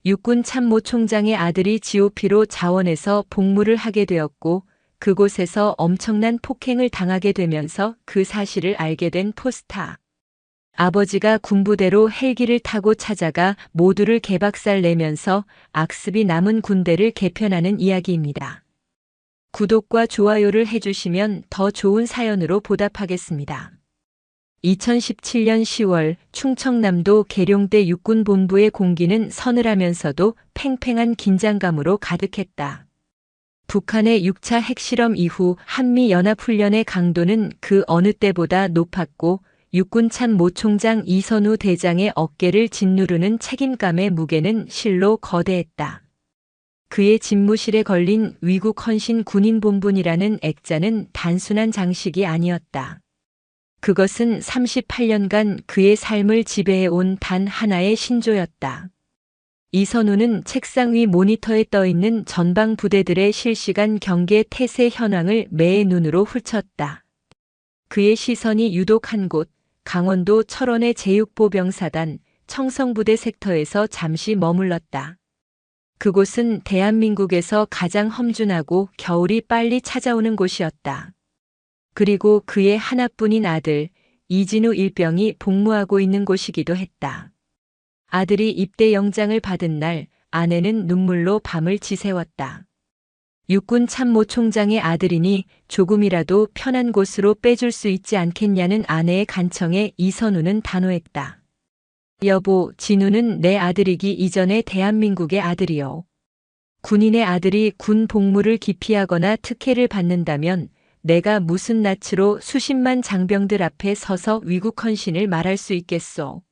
육군 참모총장의 아들이 GOP로 자원해서 복무를 하게 되었고 그곳에서 엄청난 폭행을 당하게 되면서 그 사실을 알게 된 포스타. 아버지가 군부대로 헬기를 타고 찾아가 모두를 개박살 내면서 악습이 남은 군대를 개편하는 이야기입니다. 구독과 좋아요를 해주시면 더 좋은 사연으로 보답하겠습니다. 2017년 10월 충청남도 계룡대 육군본부의 공기는 서늘하면서도 팽팽한 긴장감으로 가득했다. 북한의 6차 핵실험 이후 한미연합훈련의 강도는 그 어느 때보다 높았고 육군 참모총장 이선우 대장의 어깨를 짓누르는 책임감의 무게는 실로 거대했다. 그의 집무실에 걸린 위국 헌신 군인본분이라는 액자는 단순한 장식이 아니었다. 그것은 38년간 그의 삶을 지배해온 단 하나의 신조였다. 이선우는 책상 위 모니터에 떠있는 전방 부대들의 실시간 경계 태세 현황을 매의 눈으로 훑쳤다. 그의 시선이 유독 한 곳, 강원도 철원의 제6보병사단 청성부대 섹터에서 잠시 머물렀다. 그곳은 대한민국에서 가장 험준하고 겨울이 빨리 찾아오는 곳이었다. 그리고 그의 하나뿐인 아들 이진우 일병이 복무하고 있는 곳이기도 했다. 아들이 입대 영장을 받은 날 아내는 눈물로 밤을 지새웠다. 육군 참모총장의 아들이니 조금이라도 편한 곳으로 빼줄 수 있지 않겠냐는 아내의 간청에 이선우는 단호했다. 여보, 진우는 내 아들이기 이전에 대한민국의 아들이요. 군인의 아들이 군 복무를 기피하거나 특혜를 받는다면 내가 무슨 낯으로 수십만 장병들 앞에 서서 위국 헌신을 말할 수 있겠소.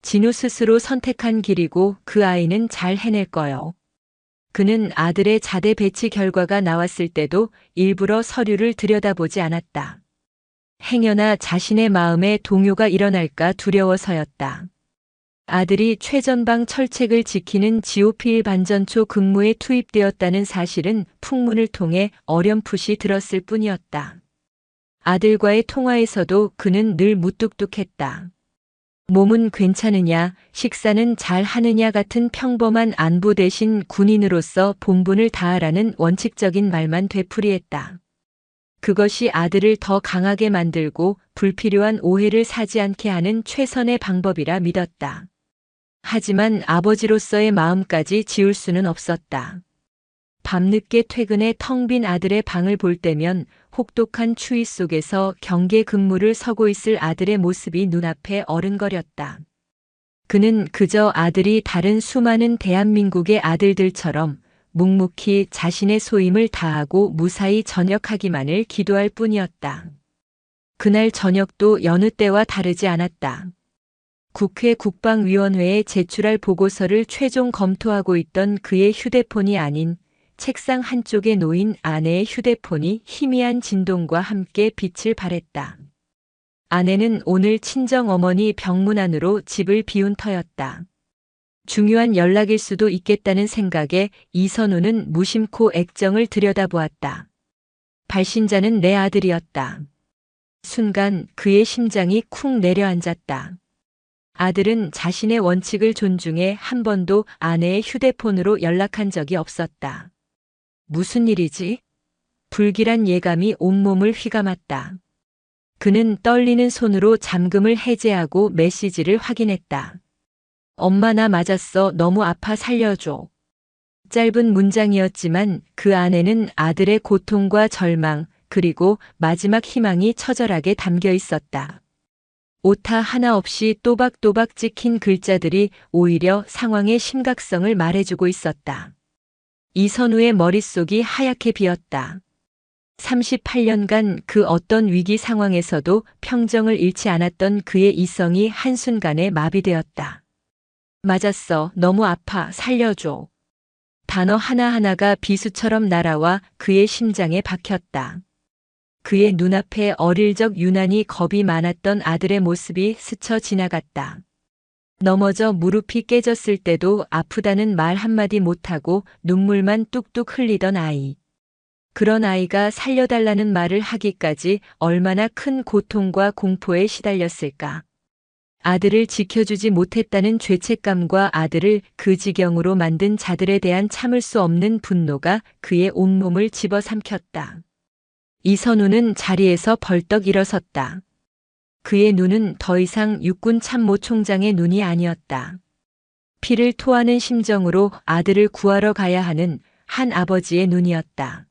진우 스스로 선택한 길이고 그 아이는 잘 해낼 거요. 그는 아들의 자대 배치 결과가 나왔을 때도 일부러 서류를 들여다보지 않았다. 행여나 자신의 마음에 동요가 일어날까 두려워서였다. 아들이 최전방 철책을 지키는 GOP 반전초 근무에 투입되었다는 사실은 풍문을 통해 어렴풋이 들었을 뿐이었다. 아들과의 통화에서도 그는 늘 무뚝뚝했다. 몸은 괜찮으냐, 식사는 잘 하느냐 같은 평범한 안부 대신 군인으로서 본분을 다하라는 원칙적인 말만 되풀이했다. 그것이 아들을 더 강하게 만들고 불필요한 오해를 사지 않게 하는 최선의 방법이라 믿었다. 하지만 아버지로서의 마음까지 지울 수는 없었다. 밤늦게 퇴근해 텅 빈 아들의 방을 볼 때면 혹독한 추위 속에서 경계 근무를 서고 있을 아들의 모습이 눈앞에 어른거렸다. 그는 그저 아들이 다른 수많은 대한민국의 아들들처럼 묵묵히 자신의 소임을 다하고 무사히 전역하기만을 기도할 뿐이었다. 그날 저녁도 여느 때와 다르지 않았다. 국회 국방위원회에 제출할 보고서를 최종 검토하고 있던 그의 휴대폰이 아닌 책상 한쪽에 놓인 아내의 휴대폰이 희미한 진동과 함께 빛을 발했다. 아내는 오늘 친정어머니 병문안으로 집을 비운 터였다. 중요한 연락일 수도 있겠다는 생각에 이선우는 무심코 액정을 들여다보았다. 발신자는 내 아들이었다. 순간 그의 심장이 쿵 내려앉았다. 아들은 자신의 원칙을 존중해 한 번도 아내의 휴대폰으로 연락한 적이 없었다. 무슨 일이지? 불길한 예감이 온몸을 휘감았다. 그는 떨리는 손으로 잠금을 해제하고 메시지를 확인했다. 엄마 나 맞았어. 너무 아파 살려줘. 짧은 문장이었지만 그 안에는 아들의 고통과 절망 그리고 마지막 희망이 처절하게 담겨 있었다. 오타 하나 없이 또박또박 찍힌 글자들이 오히려 상황의 심각성을 말해주고 있었다. 이선우의 머릿속이 하얗게 비었다. 38년간 그 어떤 위기 상황에서도 평정을 잃지 않았던 그의 이성이 한순간에 마비되었다. 맞았어. 너무 아파. 살려줘. 단어 하나하나가 비수처럼 날아와 그의 심장에 박혔다. 그의 눈앞에 어릴 적 유난히 겁이 많았던 아들의 모습이 스쳐 지나갔다. 넘어져 무릎이 깨졌을 때도 아프다는 말 한마디 못하고 눈물만 뚝뚝 흘리던 아이. 그런 아이가 살려달라는 말을 하기까지 얼마나 큰 고통과 공포에 시달렸을까. 아들을 지켜주지 못했다는 죄책감과 아들을 그 지경으로 만든 자들에 대한 참을 수 없는 분노가 그의 온몸을 집어삼켰다. 이선우는 자리에서 벌떡 일어섰다. 그의 눈은 더 이상 육군 참모 총장의 눈이 아니었다. 피를 토하는 심정으로 아들을 구하러 가야 하는 한 아버지의 눈이었다.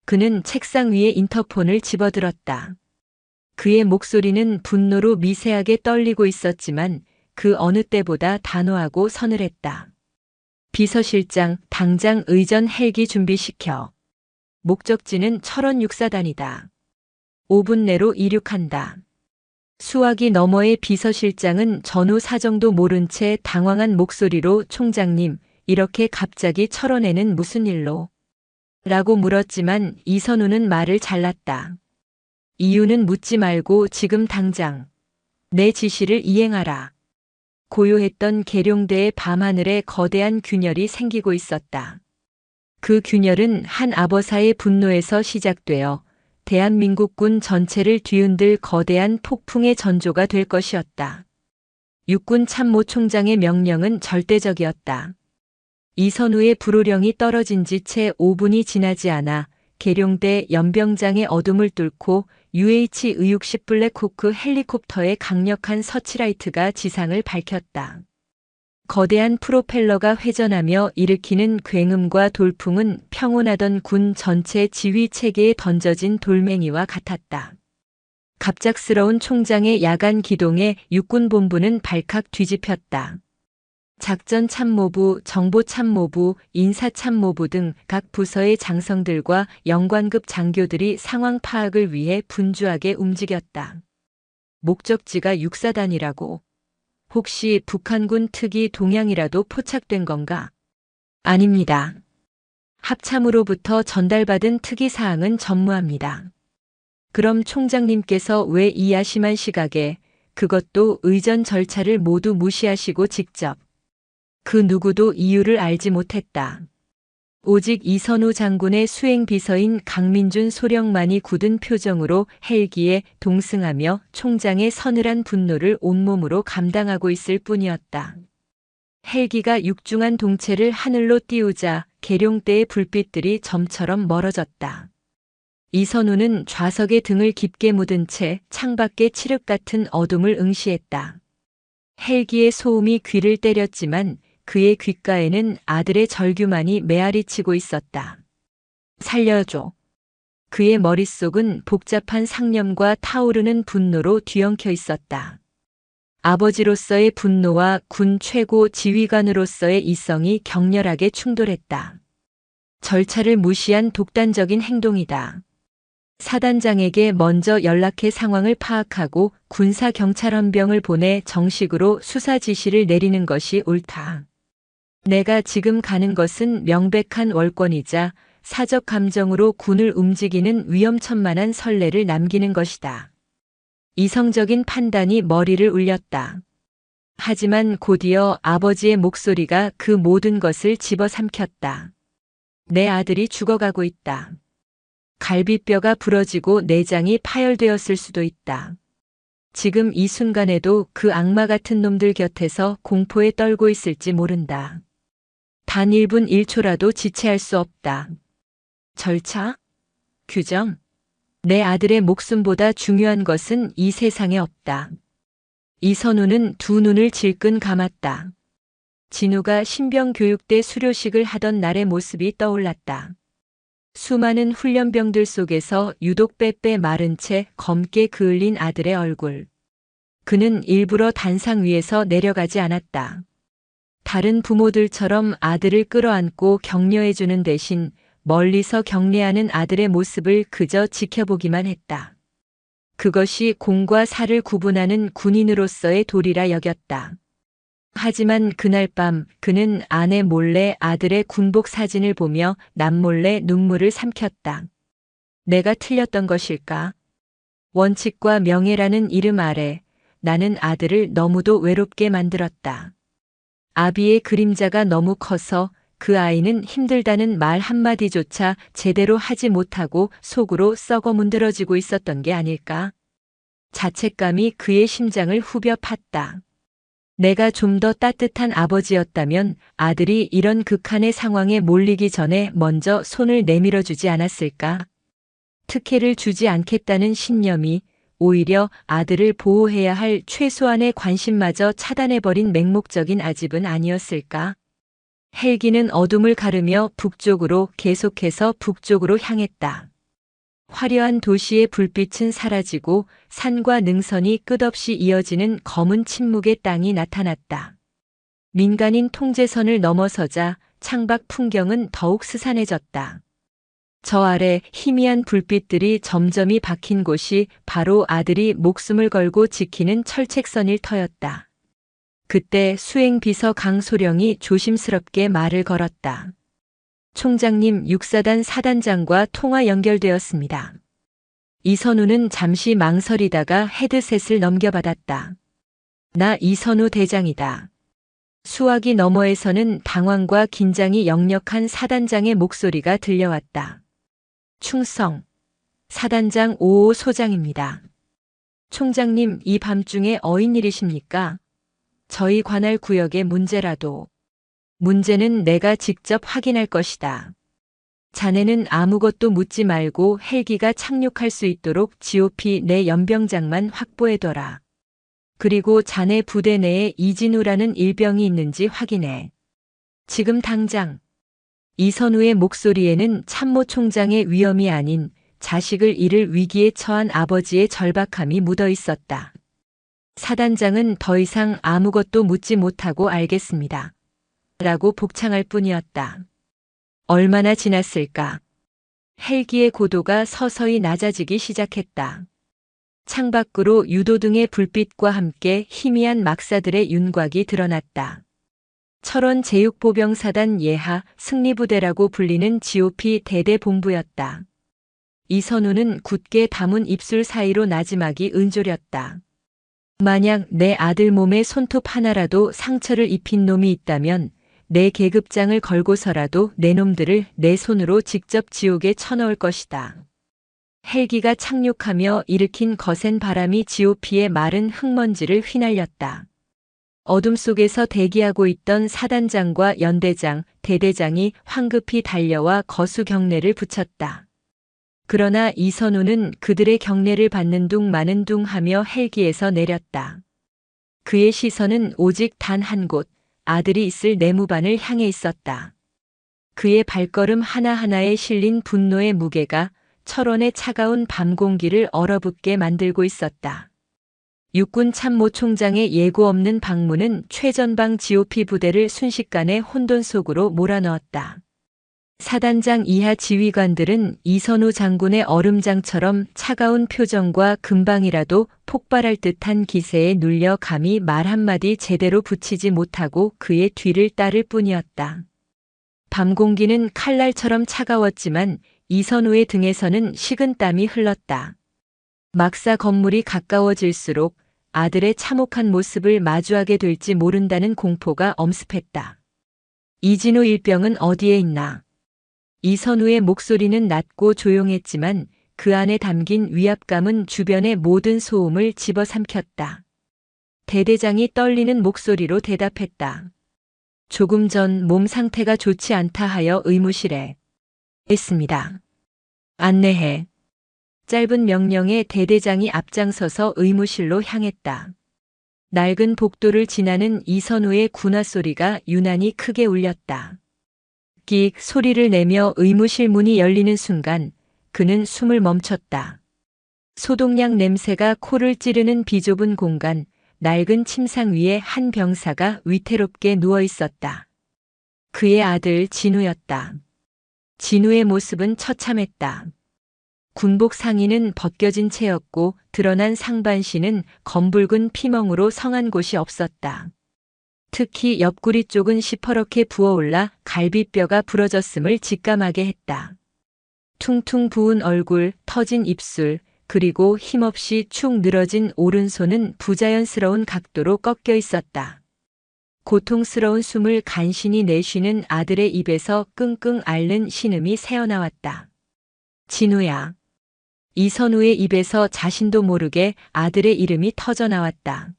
그는 책상 위에 인터폰을 집어들었다. 그의 목소리는 분노로 미세하게 떨리고 있었지만 그 어느 때보다 단호하고 서늘했다. 비서실장, 당장 의전 헬기 준비시켜. 목적지는 철원 육사단이다. 5분 내로 이륙한다. 수화기 너머의 비서실장은 전후 사정도 모른 채 당황한 목소리로 총장님, 이렇게 갑자기 철원에는 무슨 일로? 라고 물었지만 이선우는 말을 잘랐다. 이유는 묻지 말고 지금 당장 내 지시를 이행하라. 고요했던 계룡대의 밤하늘에 거대한 균열이 생기고 있었다. 그 균열은 한 아버사의 분노에서 시작되어 대한민국군 전체를 뒤흔들 거대한 폭풍의 전조가 될 것이었다. 육군 참모총장의 명령은 절대적이었다. 이선우의 불호령이 떨어진 지 채 5분이 지나지 않아 계룡대 연병장의 어둠을 뚫고 UH-의육식 블랙호크 헬리콥터의 강력한 서치라이트가 지상을 밝혔다. 거대한 프로펠러가 회전하며 일으키는 굉음과 돌풍은 평온하던 군 전체 지휘 체계에 던져진 돌멩이와 같았다. 갑작스러운 총장의 야간 기동에 육군본부는 발칵 뒤집혔다. 작전참모부, 정보참모부, 인사참모부 등 각 부서의 장성들과 영관급 장교들이 상황 파악을 위해 분주하게 움직였다. 목적지가 육사단이라고. 혹시 북한군 특이 동향이라도 포착된 건가? 아닙니다. 합참으로부터 전달받은 특이 사항은 전무합니다. 그럼 총장님께서 왜 이 야심한 시각에, 그것도 의전 절차를 모두 무시하시고 직접 그 누구도 이유를 알지 못했다. 오직 이선우 장군의 수행비서인 강민준 소령만이 굳은 표정으로 헬기에 동승하며 총장의 서늘한 분노를 온몸으로 감당하고 있을 뿐이었다. 헬기가 육중한 동체를 하늘로 띄우자 계룡대의 불빛들이 점처럼 멀어졌다. 이선우는 좌석에 등을 깊게 묻은 채 창밖의 칠흑 같은 어둠을 응시했다. 헬기의 소음이 귀를 때렸지만 그의 귓가에는 아들의 절규만이 메아리치고 있었다. 살려줘. 그의 머릿속은 복잡한 상념과 타오르는 분노로 뒤엉켜 있었다. 아버지로서의 분노와 군 최고 지휘관으로서의 이성이 격렬하게 충돌했다. 절차를 무시한 독단적인 행동이다. 사단장에게 먼저 연락해 상황을 파악하고 군사경찰헌병을 보내 정식으로 수사 지시를 내리는 것이 옳다. 내가 지금 가는 것은 명백한 월권이자 사적 감정으로 군을 움직이는 위험천만한 선례를 남기는 것이다. 이성적인 판단이 머리를 울렸다. 하지만 곧이어 아버지의 목소리가 그 모든 것을 집어삼켰다. 내 아들이 죽어가고 있다. 갈비뼈가 부러지고 내장이 파열되었을 수도 있다. 지금 이 순간에도 그 악마 같은 놈들 곁에서 공포에 떨고 있을지 모른다. 단 1분 1초라도 지체할 수 없다. 절차? 규정? 내 아들의 목숨보다 중요한 것은 이 세상에 없다. 이선우는 두 눈을 질끈 감았다. 진우가 신병교육대 수료식을 하던 날의 모습이 떠올랐다. 수많은 훈련병들 속에서 유독 빼빼 마른 채 검게 그을린 아들의 얼굴. 그는 일부러 단상 위에서 내려가지 않았다. 다른 부모들처럼 아들을 끌어안고 격려해주는 대신 멀리서 경례하는 아들의 모습을 그저 지켜보기만 했다. 그것이 공과 사를 구분하는 군인으로서의 도리라 여겼다. 하지만 그날 밤 그는 아내 몰래 아들의 군복 사진을 보며 남몰래 눈물을 삼켰다. 내가 틀렸던 것일까? 원칙과 명예라는 이름 아래 나는 아들을 너무도 외롭게 만들었다. 아비의 그림자가 너무 커서 그 아이는 힘들다는 말 한마디조차 제대로 하지 못하고 속으로 썩어 문드러지고 있었던 게 아닐까? 자책감이 그의 심장을 후벼 팠다. 내가 좀 더 따뜻한 아버지였다면 아들이 이런 극한의 상황에 몰리기 전에 먼저 손을 내밀어 주지 않았을까? 특혜를 주지 않겠다는 신념이 오히려 아들을 보호해야 할 최소한의 관심마저 차단해버린 맹목적인 아집은 아니었을까? 헬기는 어둠을 가르며 계속해서 북쪽으로 향했다. 화려한 도시의 불빛은 사라지고 산과 능선이 끝없이 이어지는 검은 침묵의 땅이 나타났다. 민간인 통제선을 넘어서자 창밖 풍경은 더욱 스산해졌다. 저 아래 희미한 불빛들이 점점이 박힌 곳이 바로 아들이 목숨을 걸고 지키는 철책선일 터였다. 그때 수행비서 강소령이 조심스럽게 말을 걸었다. 총장님, 육사단 사단장과 통화 연결되었습니다. 이선우는 잠시 망설이다가 헤드셋을 넘겨받았다. 나 이선우 대장이다. 수화기 너머에서는 당황과 긴장이 역력한 사단장의 목소리가 들려왔다. 충성, 사단장 5호 소장입니다. 총장님, 이 밤중에 어인 일이십니까? 저희 관할 구역의 문제라도. 문제는 내가 직접 확인할 것이다. 자네는 아무것도 묻지 말고 헬기가 착륙할 수 있도록 GOP 내 연병장만 확보해둬라. 그리고 자네 부대 내에 이진우라는 일병이 있는지 확인해. 지금 당장. 이선우의 목소리에는 참모 총장의 위험이 아닌 자식을 잃을 위기에 처한 아버지의 절박함이 묻어 있었다. 사단장은 더 이상 아무것도 묻지 못하고 알겠습니다. 라고 복창할 뿐이었다. 얼마나 지났을까? 헬기의 고도가 서서히 낮아지기 시작했다. 창밖으로 유도등의 불빛과 함께 희미한 막사들의 윤곽이 드러났다. 철원 제육보병사단 예하 승리부대라고 불리는 GOP 대대본부였다. 이선우는 굳게 담은 입술 사이로 나지막이 은조렸다. 만약 내 아들 몸에 손톱 하나라도 상처를 입힌 놈이 있다면 내 계급장을 걸고서라도 내 놈들을 내 손으로 직접 지옥에 쳐넣을 것이다. 헬기가 착륙하며 일으킨 거센 바람이 GOP의 마른 흙먼지를 휘날렸다. 어둠 속에서 대기하고 있던 사단장과 연대장, 대대장이 황급히 달려와 거수 경례를 붙였다. 그러나 이선우는 그들의 경례를 받는 둥 마는 둥 하며 헬기에서 내렸다. 그의 시선은 오직 단 한 곳, 아들이 있을 내무반을 향해 있었다. 그의 발걸음 하나하나에 실린 분노의 무게가 철원의 차가운 밤 공기를 얼어붙게 만들고 있었다. 육군 참모총장의 예고 없는 방문은 최전방 GOP 부대를 순식간에 혼돈 속으로 몰아넣었다. 사단장 이하 지휘관들은 이선우 장군의 얼음장처럼 차가운 표정과 금방이라도 폭발할 듯한 기세에 눌려 감히 말 한마디 제대로 붙이지 못하고 그의 뒤를 따를 뿐이었다. 밤 공기는 칼날처럼 차가웠지만 이선우의 등에서는 식은 땀이 흘렀다. 막사 건물이 가까워질수록 아들의 참혹한 모습을 마주하게 될지 모른다는 공포가 엄습했다. 이진우 일병은 어디에 있나? 이선우의 목소리는 낮고 조용했지만 그 안에 담긴 위압감은 주변의 모든 소음을 집어삼켰다. 대대장이 떨리는 목소리로 대답했다. 조금 전 몸 상태가 좋지 않다 하여 의무실에 있습니다. 안내해. 짧은 명령에 대대장이 앞장서서 의무실로 향했다. 낡은 복도를 지나는 이선우의 군화 소리가 유난히 크게 울렸다. 끽 소리를 내며 의무실 문이 열리는 순간 그는 숨을 멈췄다. 소독약 냄새가 코를 찌르는 비좁은 공간, 낡은 침상 위에 한 병사가 위태롭게 누워 있었다. 그의 아들 진우였다. 진우의 모습은 처참했다. 군복 상의는 벗겨진 채였고 드러난 상반신은 검붉은 피멍으로 성한 곳이 없었다. 특히 옆구리 쪽은 시퍼렇게 부어올라 갈비뼈가 부러졌음을 직감하게 했다. 퉁퉁 부은 얼굴, 터진 입술, 그리고 힘없이 축 늘어진 오른손은 부자연스러운 각도로 꺾여 있었다. 고통스러운 숨을 간신히 내쉬는 아들의 입에서 끙끙 앓는 신음이 새어나왔다. 진우야. 이선우의 입에서 자신도 모르게 아들의 이름이 터져 나왔다.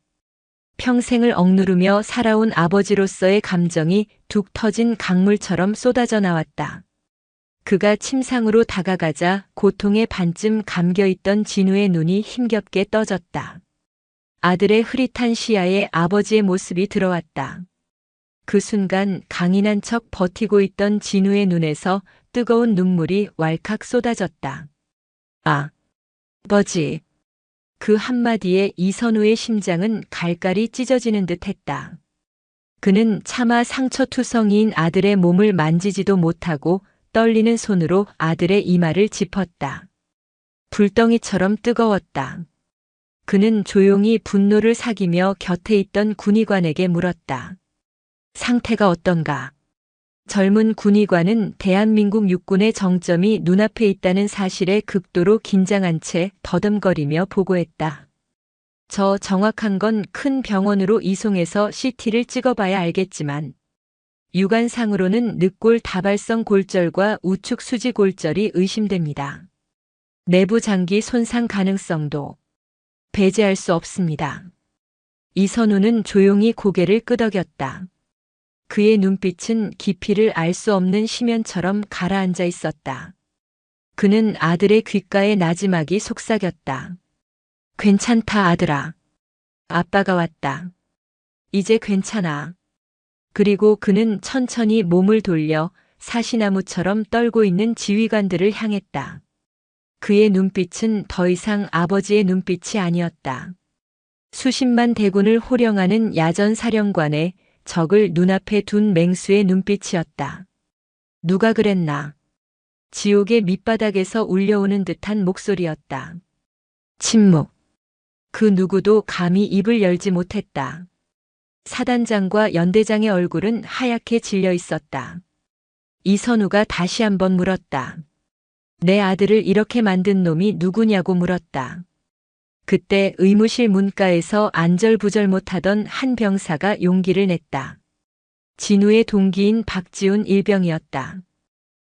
평생을 억누르며 살아온 아버지로서의 감정이 툭 터진 강물처럼 쏟아져 나왔다. 그가 침상으로 다가가자 고통에 반쯤 감겨있던 진우의 눈이 힘겹게 떠졌다. 아들의 흐릿한 시야에 아버지의 모습이 들어왔다. 그 순간 강인한 척 버티고 있던 진우의 눈에서 뜨거운 눈물이 왈칵 쏟아졌다. 아버지. 그 한마디에 이선우의 심장은 갈갈이 찢어지는 듯 했다. 그는 차마 상처투성이인 아들의 몸을 만지지도 못하고 떨리는 손으로 아들의 이마를 짚었다. 불덩이처럼 뜨거웠다. 그는 조용히 분노를 사기며 곁에 있던 군의관에게 물었다. 상태가 어떤가? 젊은 군의관은 대한민국 육군의 정점이 눈앞에 있다는 사실에 극도로 긴장한 채 더듬거리며 보고했다. 저 정확한 건 큰 병원으로 이송해서 CT를 찍어봐야 알겠지만 육안상으로는 늑골 다발성 골절과 우측 수지 골절이 의심됩니다. 내부 장기 손상 가능성도 배제할 수 없습니다. 이선우는 조용히 고개를 끄덕였다. 그의 눈빛은 깊이를 알 수 없는 심연처럼 가라앉아 있었다. 그는 아들의 귓가에 나지막이 속삭였다. 괜찮다 아들아. 아빠가 왔다. 이제 괜찮아. 그리고 그는 천천히 몸을 돌려 사시나무처럼 떨고 있는 지휘관들을 향했다. 그의 눈빛은 더 이상 아버지의 눈빛이 아니었다. 수십만 대군을 호령하는 야전 사령관의 적을 눈앞에 둔 맹수의 눈빛이었다. 누가 그랬나? 지옥의 밑바닥에서 울려오는 듯한 목소리였다. 침묵. 그 누구도 감히 입을 열지 못했다. 사단장과 연대장의 얼굴은 하얗게 질려 있었다. 이선우가 다시 한번 물었다. 내 아들을 이렇게 만든 놈이 누구냐고 물었다. 그때 의무실 문가에서 안절부절 못하던 한 병사가 용기를 냈다. 진우의 동기인 박지훈 일병이었다.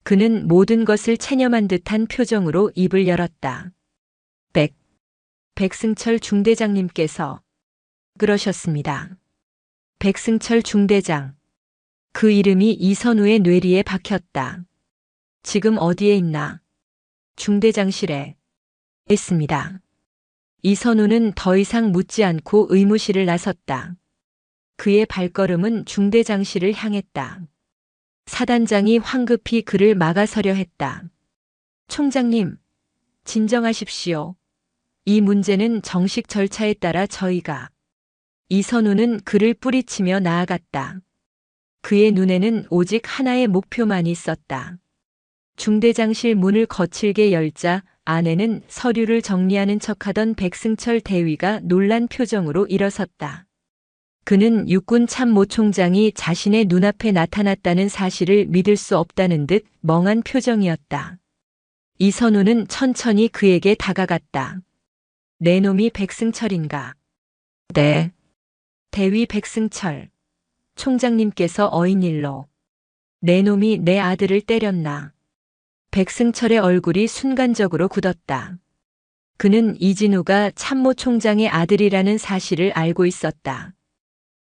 그는 모든 것을 체념한 듯한 표정으로 입을 열었다. 백승철 중대장님께서 그러셨습니다. 백승철 중대장. 그 이름이 이선우의 뇌리에 박혔다. 지금 어디에 있나? 중대장실에 있습니다. 이선우는 더 이상 묻지 않고 의무실을 나섰다. 그의 발걸음은 중대장실을 향했다. 사단장이 황급히 그를 막아서려 했다. 총장님, 진정하십시오. 이 문제는 정식 절차에 따라 저희가. 이선우는 그를 뿌리치며 나아갔다. 그의 눈에는 오직 하나의 목표만 있었다. 중대장실 문을 거칠게 열자 안에는 서류를 정리하는 척하던 백승철 대위가 놀란 표정으로 일어섰다. 그는 육군 참모총장이 자신의 눈앞에 나타났다는 사실을 믿을 수 없다는 듯 멍한 표정이었다. 이선우는 천천히 그에게 다가갔다. 내 놈이 백승철인가? 네. 대위 백승철. 총장님께서 어인일로. 내 놈이 내 아들을 때렸나? 백승철의 얼굴이 순간적으로 굳었다. 그는 이진우가 참모총장의 아들이라는 사실을 알고 있었다.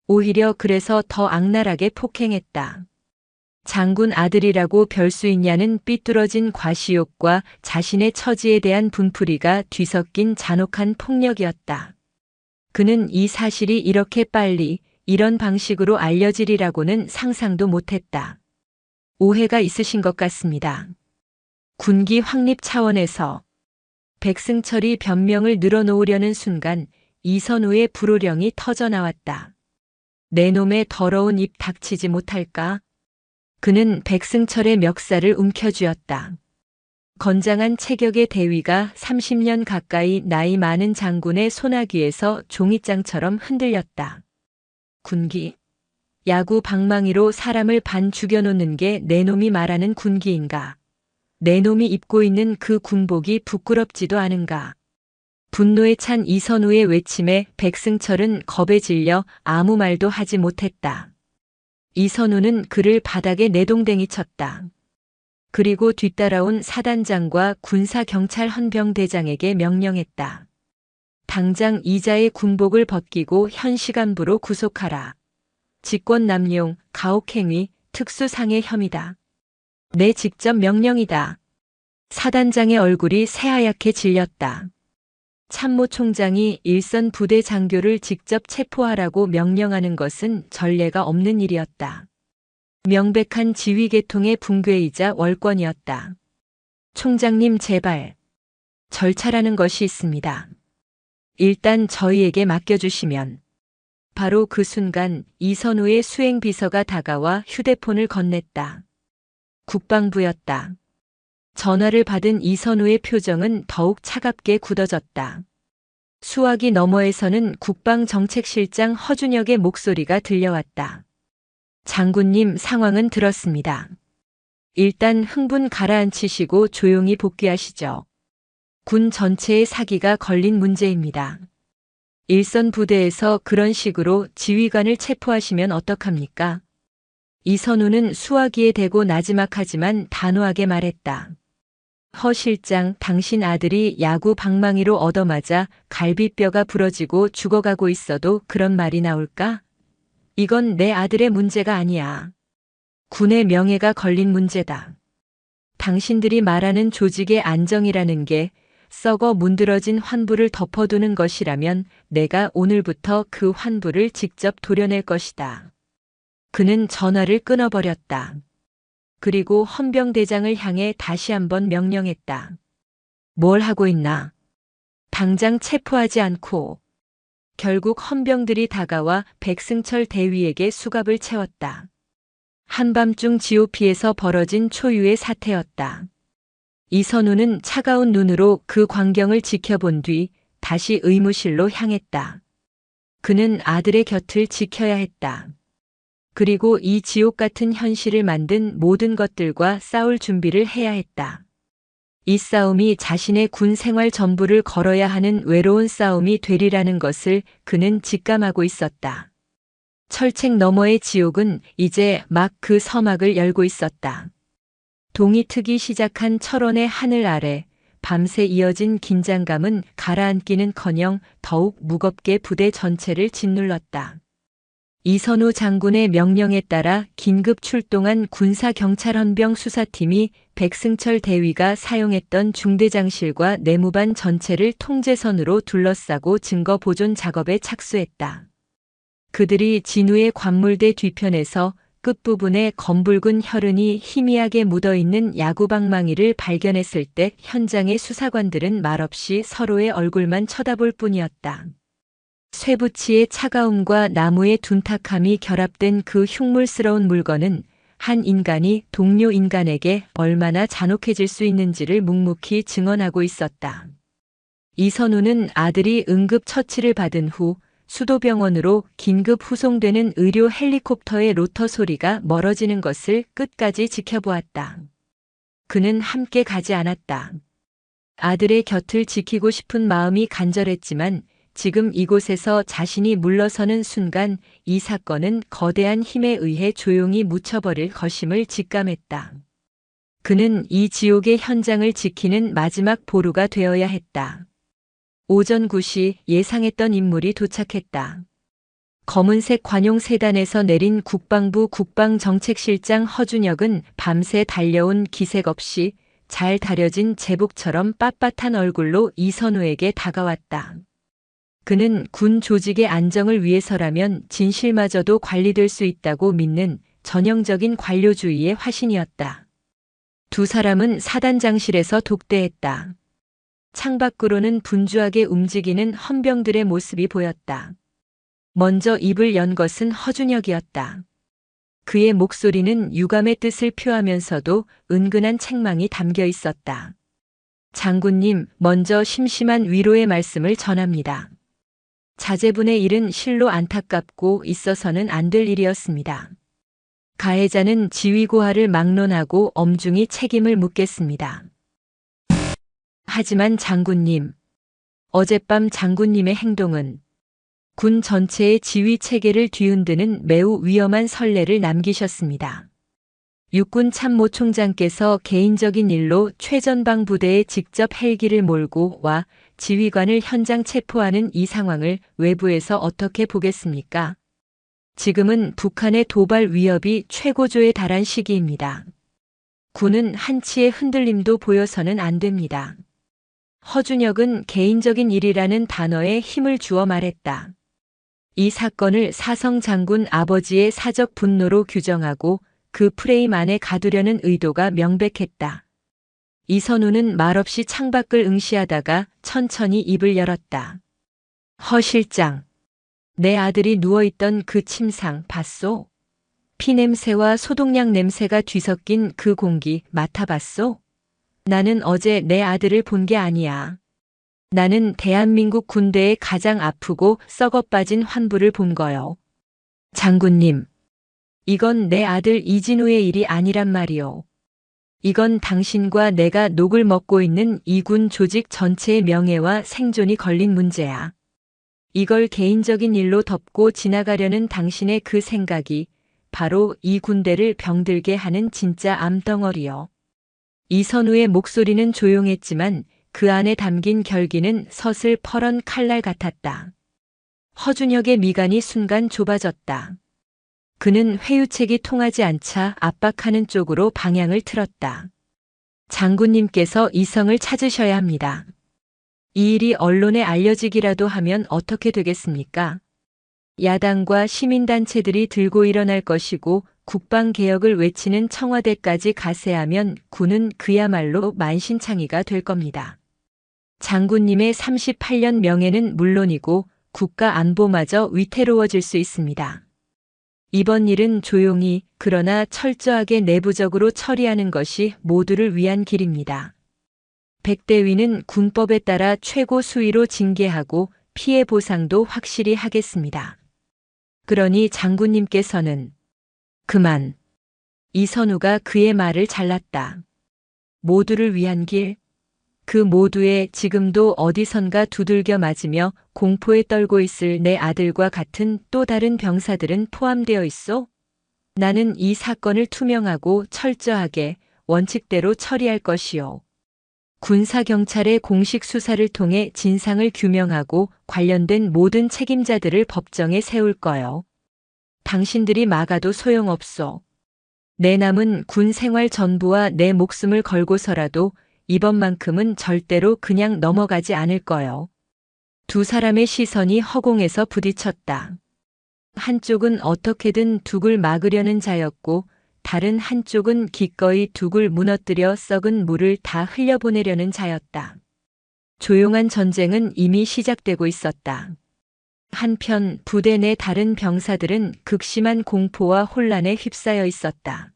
오히려 그래서 더 악랄하게 폭행했다. 장군 아들이라고 별 수 있냐는 삐뚤어진 과시욕과 자신의 처지에 대한 분풀이가 뒤섞인 잔혹한 폭력이었다. 그는 이 사실이 이렇게 빨리 이런 방식으로 알려지리라고는 상상도 못했다. 오해가 있으신 것 같습니다. 군기 확립 차원에서 백승철이 변명을 늘어놓으려는 순간 이선우의 불호령이 터져 나왔다. 내 놈의 더러운 입 닥치지 못할까? 그는 백승철의 멱살을 움켜쥐었다. 건장한 체격의 대위가 30년 가까이 나이 많은 장군의 소나귀에서 종이장처럼 흔들렸다. 군기. 야구 방망이로 사람을 반 죽여놓는 게 내 놈이 말하는 군기인가? 내 놈이 입고 있는 그 군복이 부끄럽지도 않은가? 분노에 찬 이선우의 외침에 백승철은 겁에 질려 아무 말도 하지 못했다. 이선우는 그를 바닥에 내동댕이 쳤다. 그리고 뒤따라온 사단장과 군사경찰 헌병대장에게 명령했다. 당장 이자의 군복을 벗기고 현시간부로 구속하라. 직권남용, 가혹행위, 특수상해 혐의다. 내 직접 명령이다. 사단장의 얼굴이 새하얗게 질렸다. 참모총장이 일선 부대 장교를 직접 체포하라고 명령하는 것은 전례가 없는 일이었다. 명백한 지휘계통의 붕괴이자 월권이었다. 총장님 제발. 절차라는 것이 있습니다. 일단 저희에게 맡겨주시면. 바로 그 순간 이선우의 수행비서가 다가와 휴대폰을 건넸다. 국방부였다. 전화를 받은 이선우의 표정은 더욱 차갑게 굳어졌다. 수화기 너머에서는 국방정책실장 허준혁의 목소리가 들려왔다. 장군님, 상황은 들었습니다. 일단 흥분 가라앉히시고 조용히 복귀하시죠. 군 전체의 사기가 걸린 문제입니다. 일선 부대에서 그런 식으로 지휘관을 체포하시면 어떡합니까? 이선우는 수화기에 대고 나지막하지만 단호하게 말했다. 허 실장, 당신 아들이 야구 방망이로 얻어맞아 갈비뼈가 부러지고 죽어가고 있어도 그런 말이 나올까? 이건 내 아들의 문제가 아니야. 군의 명예가 걸린 문제다. 당신들이 말하는 조직의 안정이라는 게 썩어 문드러진 환부를 덮어두는 것이라면 내가 오늘부터 그 환부를 직접 도려낼 것이다. 그는 전화를 끊어버렸다. 그리고 헌병대장을 향해 다시 한번 명령했다. 뭘 하고 있나? 당장 체포하지 않고. 결국 헌병들이 다가와 백승철 대위에게 수갑을 채웠다. 한밤중 GOP에서 벌어진 초유의 사태였다. 이선우는 차가운 눈으로 그 광경을 지켜본 뒤 다시 의무실로 향했다. 그는 아들의 곁을 지켜야 했다. 그리고 이 지옥 같은 현실을 만든 모든 것들과 싸울 준비를 해야 했다. 이 싸움이 자신의 군 생활 전부를 걸어야 하는 외로운 싸움이 되리라는 것을 그는 직감하고 있었다. 철책 너머의 지옥은 이제 막 그 서막을 열고 있었다. 동이 트기 시작한 철원의 하늘 아래 밤새 이어진 긴장감은 가라앉기는커녕 더욱 무겁게 부대 전체를 짓눌렀다. 이선우 장군의 명령에 따라 긴급 출동한 군사경찰헌병 수사팀이 백승철 대위가 사용했던 중대장실과 내무반 전체를 통제선으로 둘러싸고 증거 보존 작업에 착수했다. 그들이 진우의 관물대 뒤편에서 끝부분에 검붉은 혈흔이 희미하게 묻어있는 야구방망이를 발견했을 때 현장의 수사관들은 말없이 서로의 얼굴만 쳐다볼 뿐이었다. 쇠붙이의 차가움과 나무의 둔탁함이 결합된 그 흉물스러운 물건은 한 인간이 동료 인간에게 얼마나 잔혹해질 수 있는지를 묵묵히 증언하고 있었다. 이선우는 아들이 응급 처치를 받은 후 수도병원으로 긴급 후송되는 의료 헬리콥터의 로터 소리가 멀어지는 것을 끝까지 지켜보았다. 그는 함께 가지 않았다. 아들의 곁을 지키고 싶은 마음이 간절했지만 지금 이곳에서 자신이 물러서는 순간 이 사건은 거대한 힘에 의해 조용히 묻혀버릴 것임을 직감했다. 그는 이 지옥의 현장을 지키는 마지막 보루가 되어야 했다. 오전 9시 예상했던 인물이 도착했다. 검은색 관용 세단에서 내린 국방부 국방정책실장 허준혁은 밤새 달려온 기색 없이 잘 다려진 제복처럼 빳빳한 얼굴로 이선우에게 다가왔다. 그는 군 조직의 안정을 위해서라면 진실마저도 관리될 수 있다고 믿는 전형적인 관료주의의 화신이었다. 두 사람은 사단장실에서 독대했다. 창밖으로는 분주하게 움직이는 헌병들의 모습이 보였다. 먼저 입을 연 것은 허준혁이었다. 그의 목소리는 유감의 뜻을 표하면서도 은근한 책망이 담겨 있었다. 장군님, 먼저 심심한 위로의 말씀을 전합니다. 자제분의 일은 실로 안타깝고 있어서는 안 될 일이었습니다. 가해자는 지휘고하를 막론하고 엄중히 책임을 묻겠습니다. 하지만 장군님, 어젯밤 장군님의 행동은 군 전체의 지휘 체계를 뒤흔드는 매우 위험한 선례를 남기셨습니다. 육군 참모총장께서 개인적인 일로 최전방 부대에 직접 헬기를 몰고 와 지휘관을 현장 체포하는 이 상황을 외부에서 어떻게 보겠습니까? 지금은 북한의 도발 위협이 최고조에 달한 시기입니다. 군은 한치의 흔들림도 보여서는 안 됩니다. 허준혁은 개인적인 일이라는 단어에 힘을 주어 말했다. 이 사건을 사성 장군 아버지의 사적 분노로 규정하고 그 프레임 안에 가두려는 의도가 명백했다. 이선우는 말없이 창밖을 응시하다가 천천히 입을 열었다. 허 실장, 내 아들이 누워있던 그 침상 봤소? 피냄새와 소독약 냄새가 뒤섞인 그 공기 맡아봤소? 나는 어제 내 아들을 본 게 아니야. 나는 대한민국 군대의 가장 아프고 썩어빠진 환부를 본 거요. 장군님, 이건 내 아들 이진우의 일이 아니란 말이오. 이건 당신과 내가 녹을 먹고 있는 이 군 조직 전체의 명예와 생존이 걸린 문제야. 이걸 개인적인 일로 덮고 지나가려는 당신의 그 생각이 바로 이 군대를 병들게 하는 진짜 암덩어리요. 이선우의 목소리는 조용했지만 그 안에 담긴 결기는 서슬퍼런 칼날 같았다. 허준혁의 미간이 순간 좁아졌다. 그는 회유책이 통하지 않자 압박하는 쪽으로 방향을 틀었다. 장군님께서 이성을 찾으셔야 합니다. 이 일이 언론에 알려지기라도 하면 어떻게 되겠습니까? 야당과 시민단체들이 들고 일어날 것이고 국방개혁을 외치는 청와대까지 가세하면 군은 그야말로 만신창이가 될 겁니다. 장군님의 38년 명예는 물론이고 국가 안보마저 위태로워질 수 있습니다. 이번 일은 조용히 그러나 철저하게 내부적으로 처리하는 것이 모두를 위한 길입니다. 백대위는 군법에 따라 최고 수위로 징계하고 피해 보상도 확실히 하겠습니다. 그러니 장군님께서는 그만. 이선우가 그의 말을 잘랐다. 모두를 위한 길. 그 모두에 지금도 어디선가 두들겨 맞으며 공포에 떨고 있을 내 아들과 같은 또 다른 병사들은 포함되어 있소? 나는 이 사건을 투명하고 철저하게 원칙대로 처리할 것이요. 군사경찰의 공식 수사를 통해 진상을 규명하고 관련된 모든 책임자들을 법정에 세울 거요. 당신들이 막아도 소용없소. 내 남은 군 생활 전부와 내 목숨을 걸고서라도 이번만큼은 절대로 그냥 넘어가지 않을 거요. 두 사람의 시선이 허공에서 부딪혔다. 한쪽은 어떻게든 둑을 막으려는 자였고 다른 한쪽은 기꺼이 둑을 무너뜨려 썩은 물을 다 흘려보내려는 자였다. 조용한 전쟁은 이미 시작되고 있었다. 한편 부대 내 다른 병사들은 극심한 공포와 혼란에 휩싸여 있었다.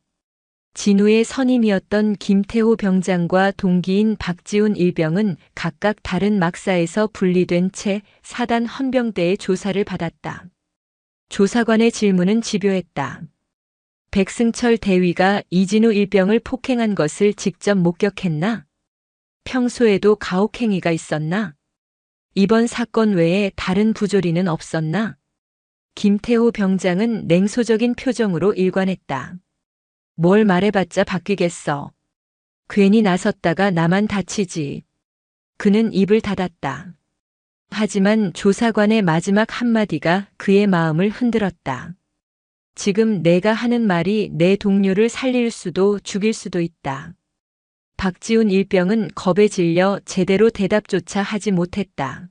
진우의 선임이었던 김태호 병장과 동기인 박지훈 일병은 각각 다른 막사에서 분리된 채 사단 헌병대의 조사를 받았다. 조사관의 질문은 집요했다. 백승철 대위가 이진우 일병을 폭행한 것을 직접 목격했나? 평소에도 가혹행위가 있었나? 이번 사건 외에 다른 부조리는 없었나? 김태호 병장은 냉소적인 표정으로 일관했다. 뭘 말해봤자 바뀌겠어. 괜히 나섰다가 나만 다치지. 그는 입을 닫았다. 하지만 조사관의 마지막 한마디가 그의 마음을 흔들었다. 지금 내가 하는 말이 내 동료를 살릴 수도 죽일 수도 있다. 박지훈 일병은 겁에 질려 제대로 대답조차 하지 못했다.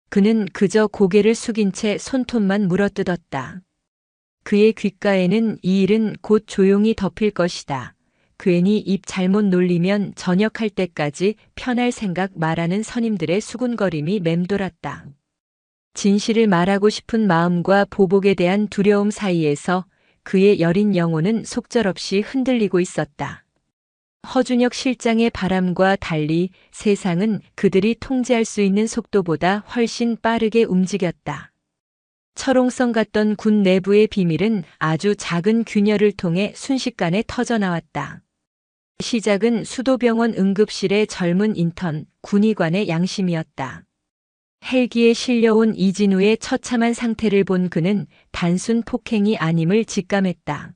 그는 그저 고개를 숙인 채 손톱만 물어뜯었다. 그의 귓가에는 이 일은 곧 조용히 덮일 것이다. 괜히 입 잘못 놀리면 전역할 때까지 편할 생각 말하는 선임들의 수군거림이 맴돌았다. 진실을 말하고 싶은 마음과 보복에 대한 두려움 사이에서 그의 여린 영혼은 속절없이 흔들리고 있었다. 허준혁 실장의 바람과 달리 세상은 그들이 통제할 수 있는 속도보다 훨씬 빠르게 움직였다. 철옹성 같던 군 내부의 비밀은 아주 작은 균열을 통해 순식간에 터져나왔다. 시작은 수도병원 응급실의 젊은 인턴, 군의관의 양심이었다. 헬기에 실려온 이진우의 처참한 상태를 본 그는 단순 폭행이 아님을 직감했다.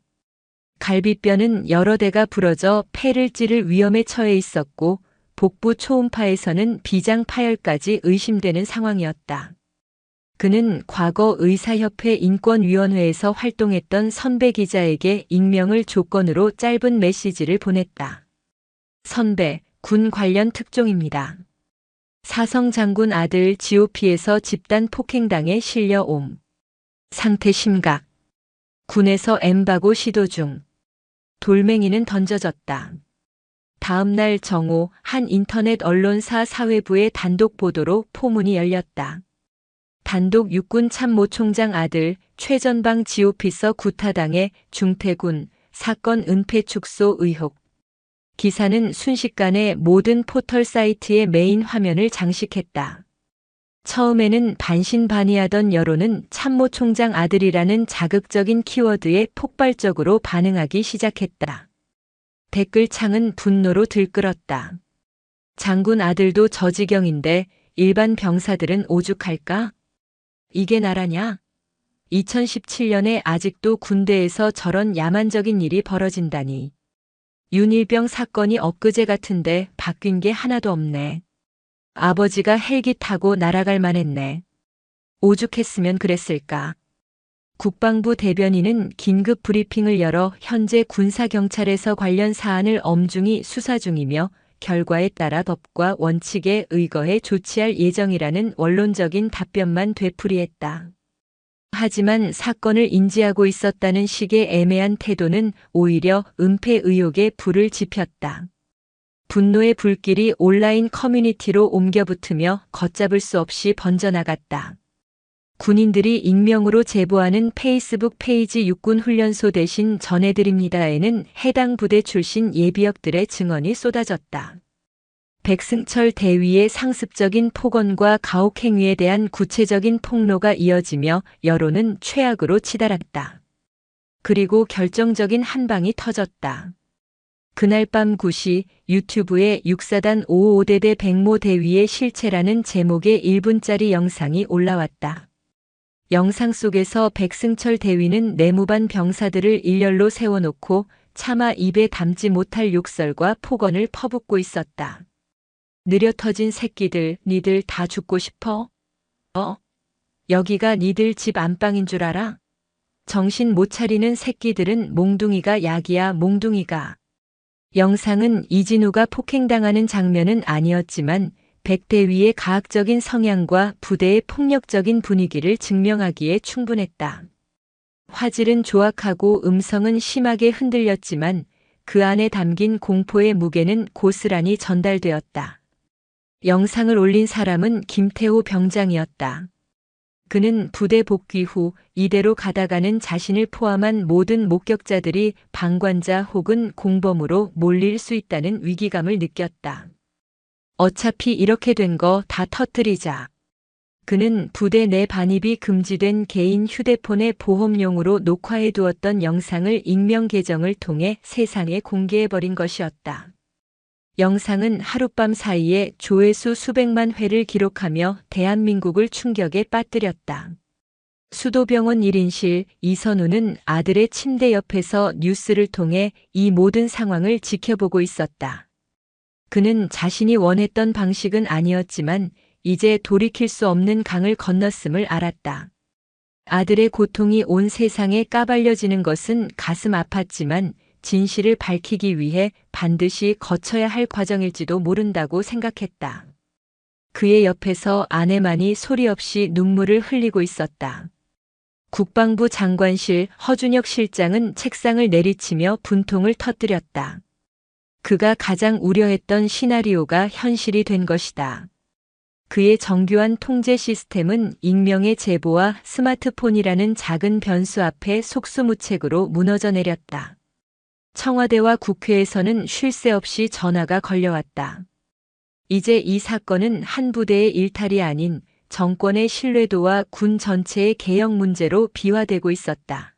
갈비뼈는 여러 대가 부러져 폐를 찌를 위험에 처해 있었고 복부 초음파에서는 비장 파열까지 의심되는 상황이었다. 그는 과거 의사협회 인권위원회에서 활동했던 선배 기자에게 익명을 조건으로 짧은 메시지를 보냈다. 선배, 군 관련 특종입니다. 사성 장군 아들 GOP에서 집단 폭행당해 실려옴. 상태 심각. 군에서 엠바고 시도 중. 돌멩이는 던져졌다. 다음 날 정오 한 인터넷 언론사 사회부의 단독 보도로 포문이 열렸다. 단독 육군 참모총장 아들 최전방 GOP서 구타당해 중태군 사건 은폐 축소 의혹. 기사는 순식간에 모든 포털 사이트의 메인 화면을 장식했다. 처음에는 반신반의하던 여론은 참모총장 아들이라는 자극적인 키워드에 폭발적으로 반응하기 시작했다. 댓글창은 분노로 들끓었다. 장군 아들도 저 지경인데 일반 병사들은 오죽할까? 이게 나라냐? 2017년에 아직도 군대에서 저런 야만적인 일이 벌어진다니. 윤일병 사건이 엊그제 같은데 바뀐 게 하나도 없네. 아버지가 헬기 타고 날아갈 만했네. 오죽했으면 그랬을까. 국방부 대변인은 긴급 브리핑을 열어 현재 군사경찰에서 관련 사안을 엄중히 수사 중이며 결과에 따라 법과 원칙에 의거해 조치할 예정이라는 원론적인 답변만 되풀이했다. 하지만 사건을 인지하고 있었다는 식의 애매한 태도는 오히려 은폐 의혹에 불을 지폈다. 분노의 불길이 온라인 커뮤니티로 옮겨붙으며 걷잡을 수 없이 번져나갔다. 군인들이 익명으로 제보하는 페이스북 페이지 육군훈련소 대신 전해드립니다에는 해당 부대 출신 예비역들의 증언이 쏟아졌다. 백승철 대위의 상습적인 폭언과 가혹행위에 대한 구체적인 폭로가 이어지며 여론은 최악으로 치달았다. 그리고 결정적인 한 방이 터졌다. 그날 밤 9시 유튜브에 6사단 55대대 백모 대위의 실체라는 제목의 1분짜리 영상이 올라왔다. 영상 속에서 백승철 대위는 내무반 병사들을 일렬로 세워놓고 차마 입에 담지 못할 욕설과 폭언을 퍼붓고 있었다. 느려 터진 새끼들, 니들 다 죽고 싶어? 여기가 니들 집 안방인 줄 알아? 정신 못 차리는 새끼들은 몽둥이가 약이야, 몽둥이가. 영상은 이진우가 폭행당하는 장면은 아니었지만 백대위의 가학적인 성향과 부대의 폭력적인 분위기를 증명하기에 충분했다. 화질은 조악하고 음성은 심하게 흔들렸지만 그 안에 담긴 공포의 무게는 고스란히 전달되었다. 영상을 올린 사람은 김태호 병장이었다. 그는 부대 복귀 후 이대로 가다가는 자신을 포함한 모든 목격자들이 방관자 혹은 공범으로 몰릴 수 있다는 위기감을 느꼈다. 어차피 이렇게 된 거 다 터뜨리자. 그는 부대 내 반입이 금지된 개인 휴대폰의 보험용으로 녹화해 두었던 영상을 익명 계정을 통해 세상에 공개해버린 것이었다. 영상은 하룻밤 사이에 조회수 수백만 회를 기록하며 대한민국을 충격에 빠뜨렸다. 수도병원 1인실 이선우는 아들의 침대 옆에서 뉴스를 통해 이 모든 상황을 지켜보고 있었다. 그는 자신이 원했던 방식은 아니었지만 이제 돌이킬 수 없는 강을 건넜음을 알았다. 아들의 고통이 온 세상에 까발려지는 것은 가슴 아팠지만 진실을 밝히기 위해 반드시 거쳐야 할 과정일지도 모른다고 생각했다. 그의 옆에서 아내만이 소리 없이 눈물을 흘리고 있었다. 국방부 장관실 허준혁 실장은 책상을 내리치며 분통을 터뜨렸다. 그가 가장 우려했던 시나리오가 현실이 된 것이다. 그의 정교한 통제 시스템은 익명의 제보와 스마트폰이라는 작은 변수 앞에 속수무책으로 무너져 내렸다. 청와대와 국회에서는 쉴 새 없이 전화가 걸려왔다. 이제 이 사건은 한 부대의 일탈이 아닌 정권의 신뢰도와 군 전체의 개혁 문제로 비화되고 있었다.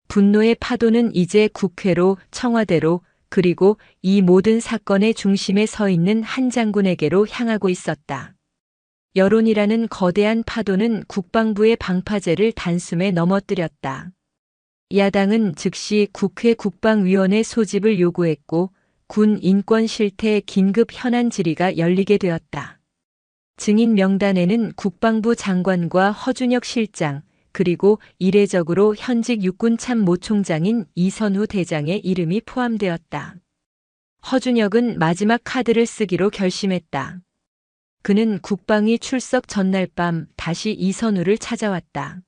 분노의 파도는 이제 국회로, 청와대로, 그리고 이 모든 사건의 중심에 서 있는 한 장군에게로 향하고 있었다. 여론이라는 거대한 파도는 국방부의 방파제를 단숨에 넘어뜨렸다. 야당은 즉시 국회 국방위원회 소집을 요구했고 군 인권 실태 긴급 현안 질의가 열리게 되었다. 증인 명단에는 국방부 장관과 허준혁 실장, 그리고 이례적으로 현직 육군 참모총장인 이선우 대장의 이름이 포함되었다. 허준혁은 마지막 카드를 쓰기로 결심했다. 그는 국방위 출석 전날 밤 다시 이선우를 찾아왔다.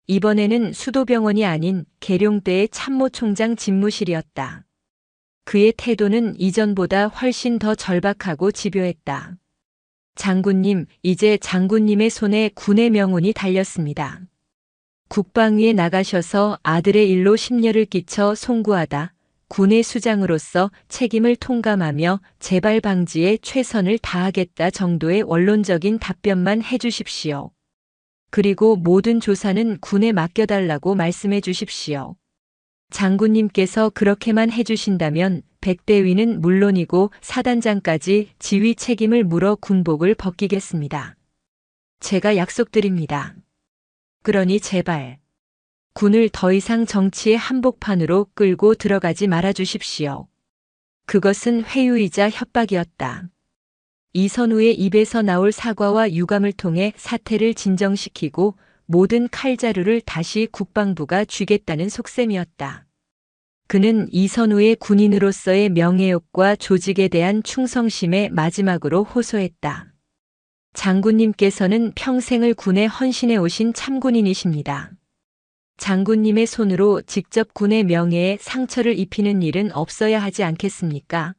이번에는 수도병원이 아닌 계룡대의 참모총장 집무실이었다. 그의 태도는 이전보다 훨씬 더 절박하고 집요했다. 장군님, 이제 장군님의 손에 군의 명운이 달렸습니다. 국방위에 나가셔서 아들의 일로 심려를 끼쳐 송구하다 군의 수장으로서 책임을 통감하며 재발 방지에 최선을 다하겠다 정도의 원론적인 답변만 해주십시오. 그리고 모든 조사는 군에 맡겨달라고 말씀해 주십시오. 장군님께서 그렇게만 해주신다면 백대위는 물론이고 사단장까지 지휘 책임을 물어 군복을 벗기겠습니다. 제가 약속드립니다. 그러니 제발 군을 더 이상 정치의 한복판으로 끌고 들어가지 말아 주십시오. 그것은 회유이자 협박이었다. 이선우의 입에서 나올 사과와 유감을 통해 사태를 진정시키고 모든 칼자루를 다시 국방부가 쥐겠다는 속셈이었다. 그는 이선우의 군인으로서의 명예욕과 조직에 대한 충성심에 마지막으로 호소했다. 장군님께서는 평생을 군에 헌신해 오신 참군인이십니다. 장군님의 손으로 직접 군의 명예에 상처를 입히는 일은 없어야 하지 않겠습니까?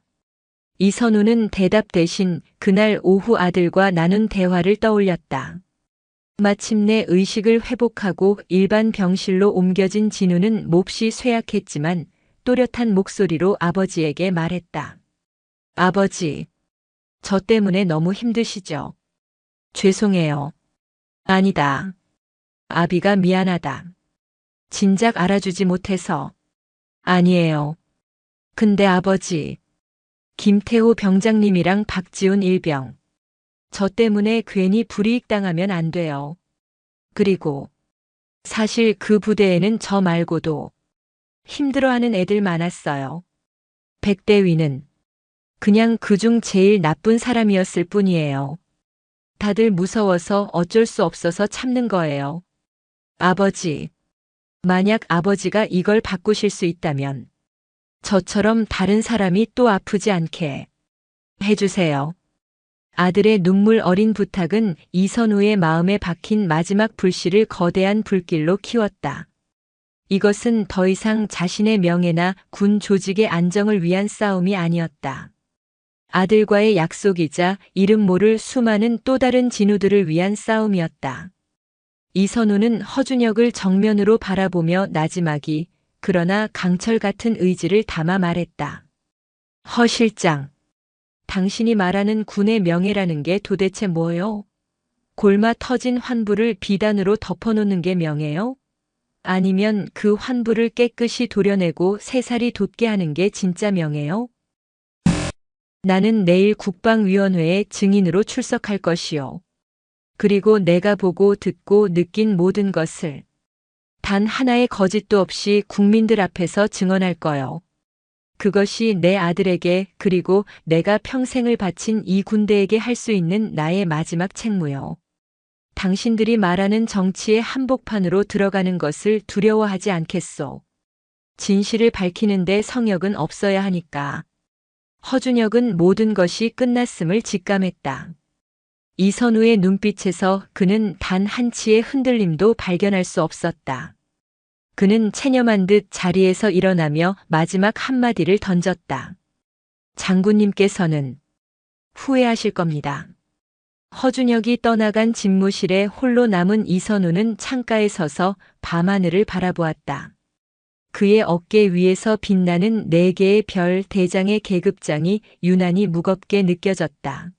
이선우는 대답 대신 그날 오후 아들과 나눈 대화를 떠올렸다. 마침내 의식을 회복하고 일반 병실로 옮겨진 진우는 몹시 쇠약했지만 또렷한 목소리로 아버지에게 말했다. 아버지, 저 때문에 너무 힘드시죠? 죄송해요. 아니다. 아비가 미안하다. 진작 알아주지 못해서. 아니에요. 근데 아버지, 김태호 병장님이랑 박지훈 일병. 저 때문에 괜히 불이익 당하면 안 돼요. 그리고 사실 그 부대에는 저 말고도 힘들어하는 애들 많았어요. 백대위는 그냥 그중 제일 나쁜 사람이었을 뿐이에요. 다들 무서워서 어쩔 수 없어서 참는 거예요. 아버지, 만약 아버지가 이걸 바꾸실 수 있다면 저처럼 다른 사람이 또 아프지 않게 해주세요. 아들의 눈물 어린 부탁은 이선우의 마음에 박힌 마지막 불씨를 거대한 불길로 키웠다. 이것은 더 이상 자신의 명예나 군 조직의 안정을 위한 싸움이 아니었다. 아들과의 약속이자 이름 모를 수많은 또 다른 진우들을 위한 싸움이었다. 이선우는 허준혁을 정면으로 바라보며 나지막이 그러나 강철 같은 의지를 담아 말했다. 허 실장, 당신이 말하는 군의 명예라는 게 도대체 뭐요? 골마 터진 환부를 비단으로 덮어놓는 게 명예요? 아니면 그 환부를 깨끗이 도려내고 새살이 돋게 하는 게 진짜 명예요? 나는 내일 국방위원회에 증인으로 출석할 것이요. 그리고 내가 보고 듣고 느낀 모든 것을 단 하나의 거짓도 없이 국민들 앞에서 증언할 거요. 그것이 내 아들에게 그리고 내가 평생을 바친 이 군대에게 할 수 있는 나의 마지막 책무요. 당신들이 말하는 정치의 한복판으로 들어가는 것을 두려워하지 않겠소. 진실을 밝히는데 성역은 없어야 하니까. 허준혁은 모든 것이 끝났음을 직감했다. 이선우의 눈빛에서 그는 단 한치의 흔들림도 발견할 수 없었다. 그는 체념한 듯 자리에서 일어나며 마지막 한마디를 던졌다. 장군님께서는 후회하실 겁니다. 허준혁이 떠나간 집무실에 홀로 남은 이선우는 창가에 서서 밤하늘을 바라보았다. 그의 어깨 위에서 빛나는 4개의 별 대장의 계급장이 유난히 무겁게 느껴졌다.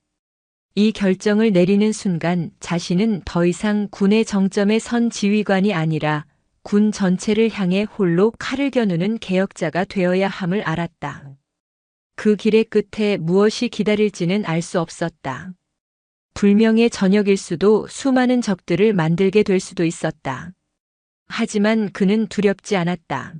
이 결정을 내리는 순간 자신은 더 이상 군의 정점에 선 지휘관이 아니라 군 전체를 향해 홀로 칼을 겨누는 개혁자가 되어야 함을 알았다. 그 길의 끝에 무엇이 기다릴지는 알 수 없었다. 불명의 저녁일 수도 수많은 적들을 만들게 될 수도 있었다. 하지만 그는 두렵지 않았다.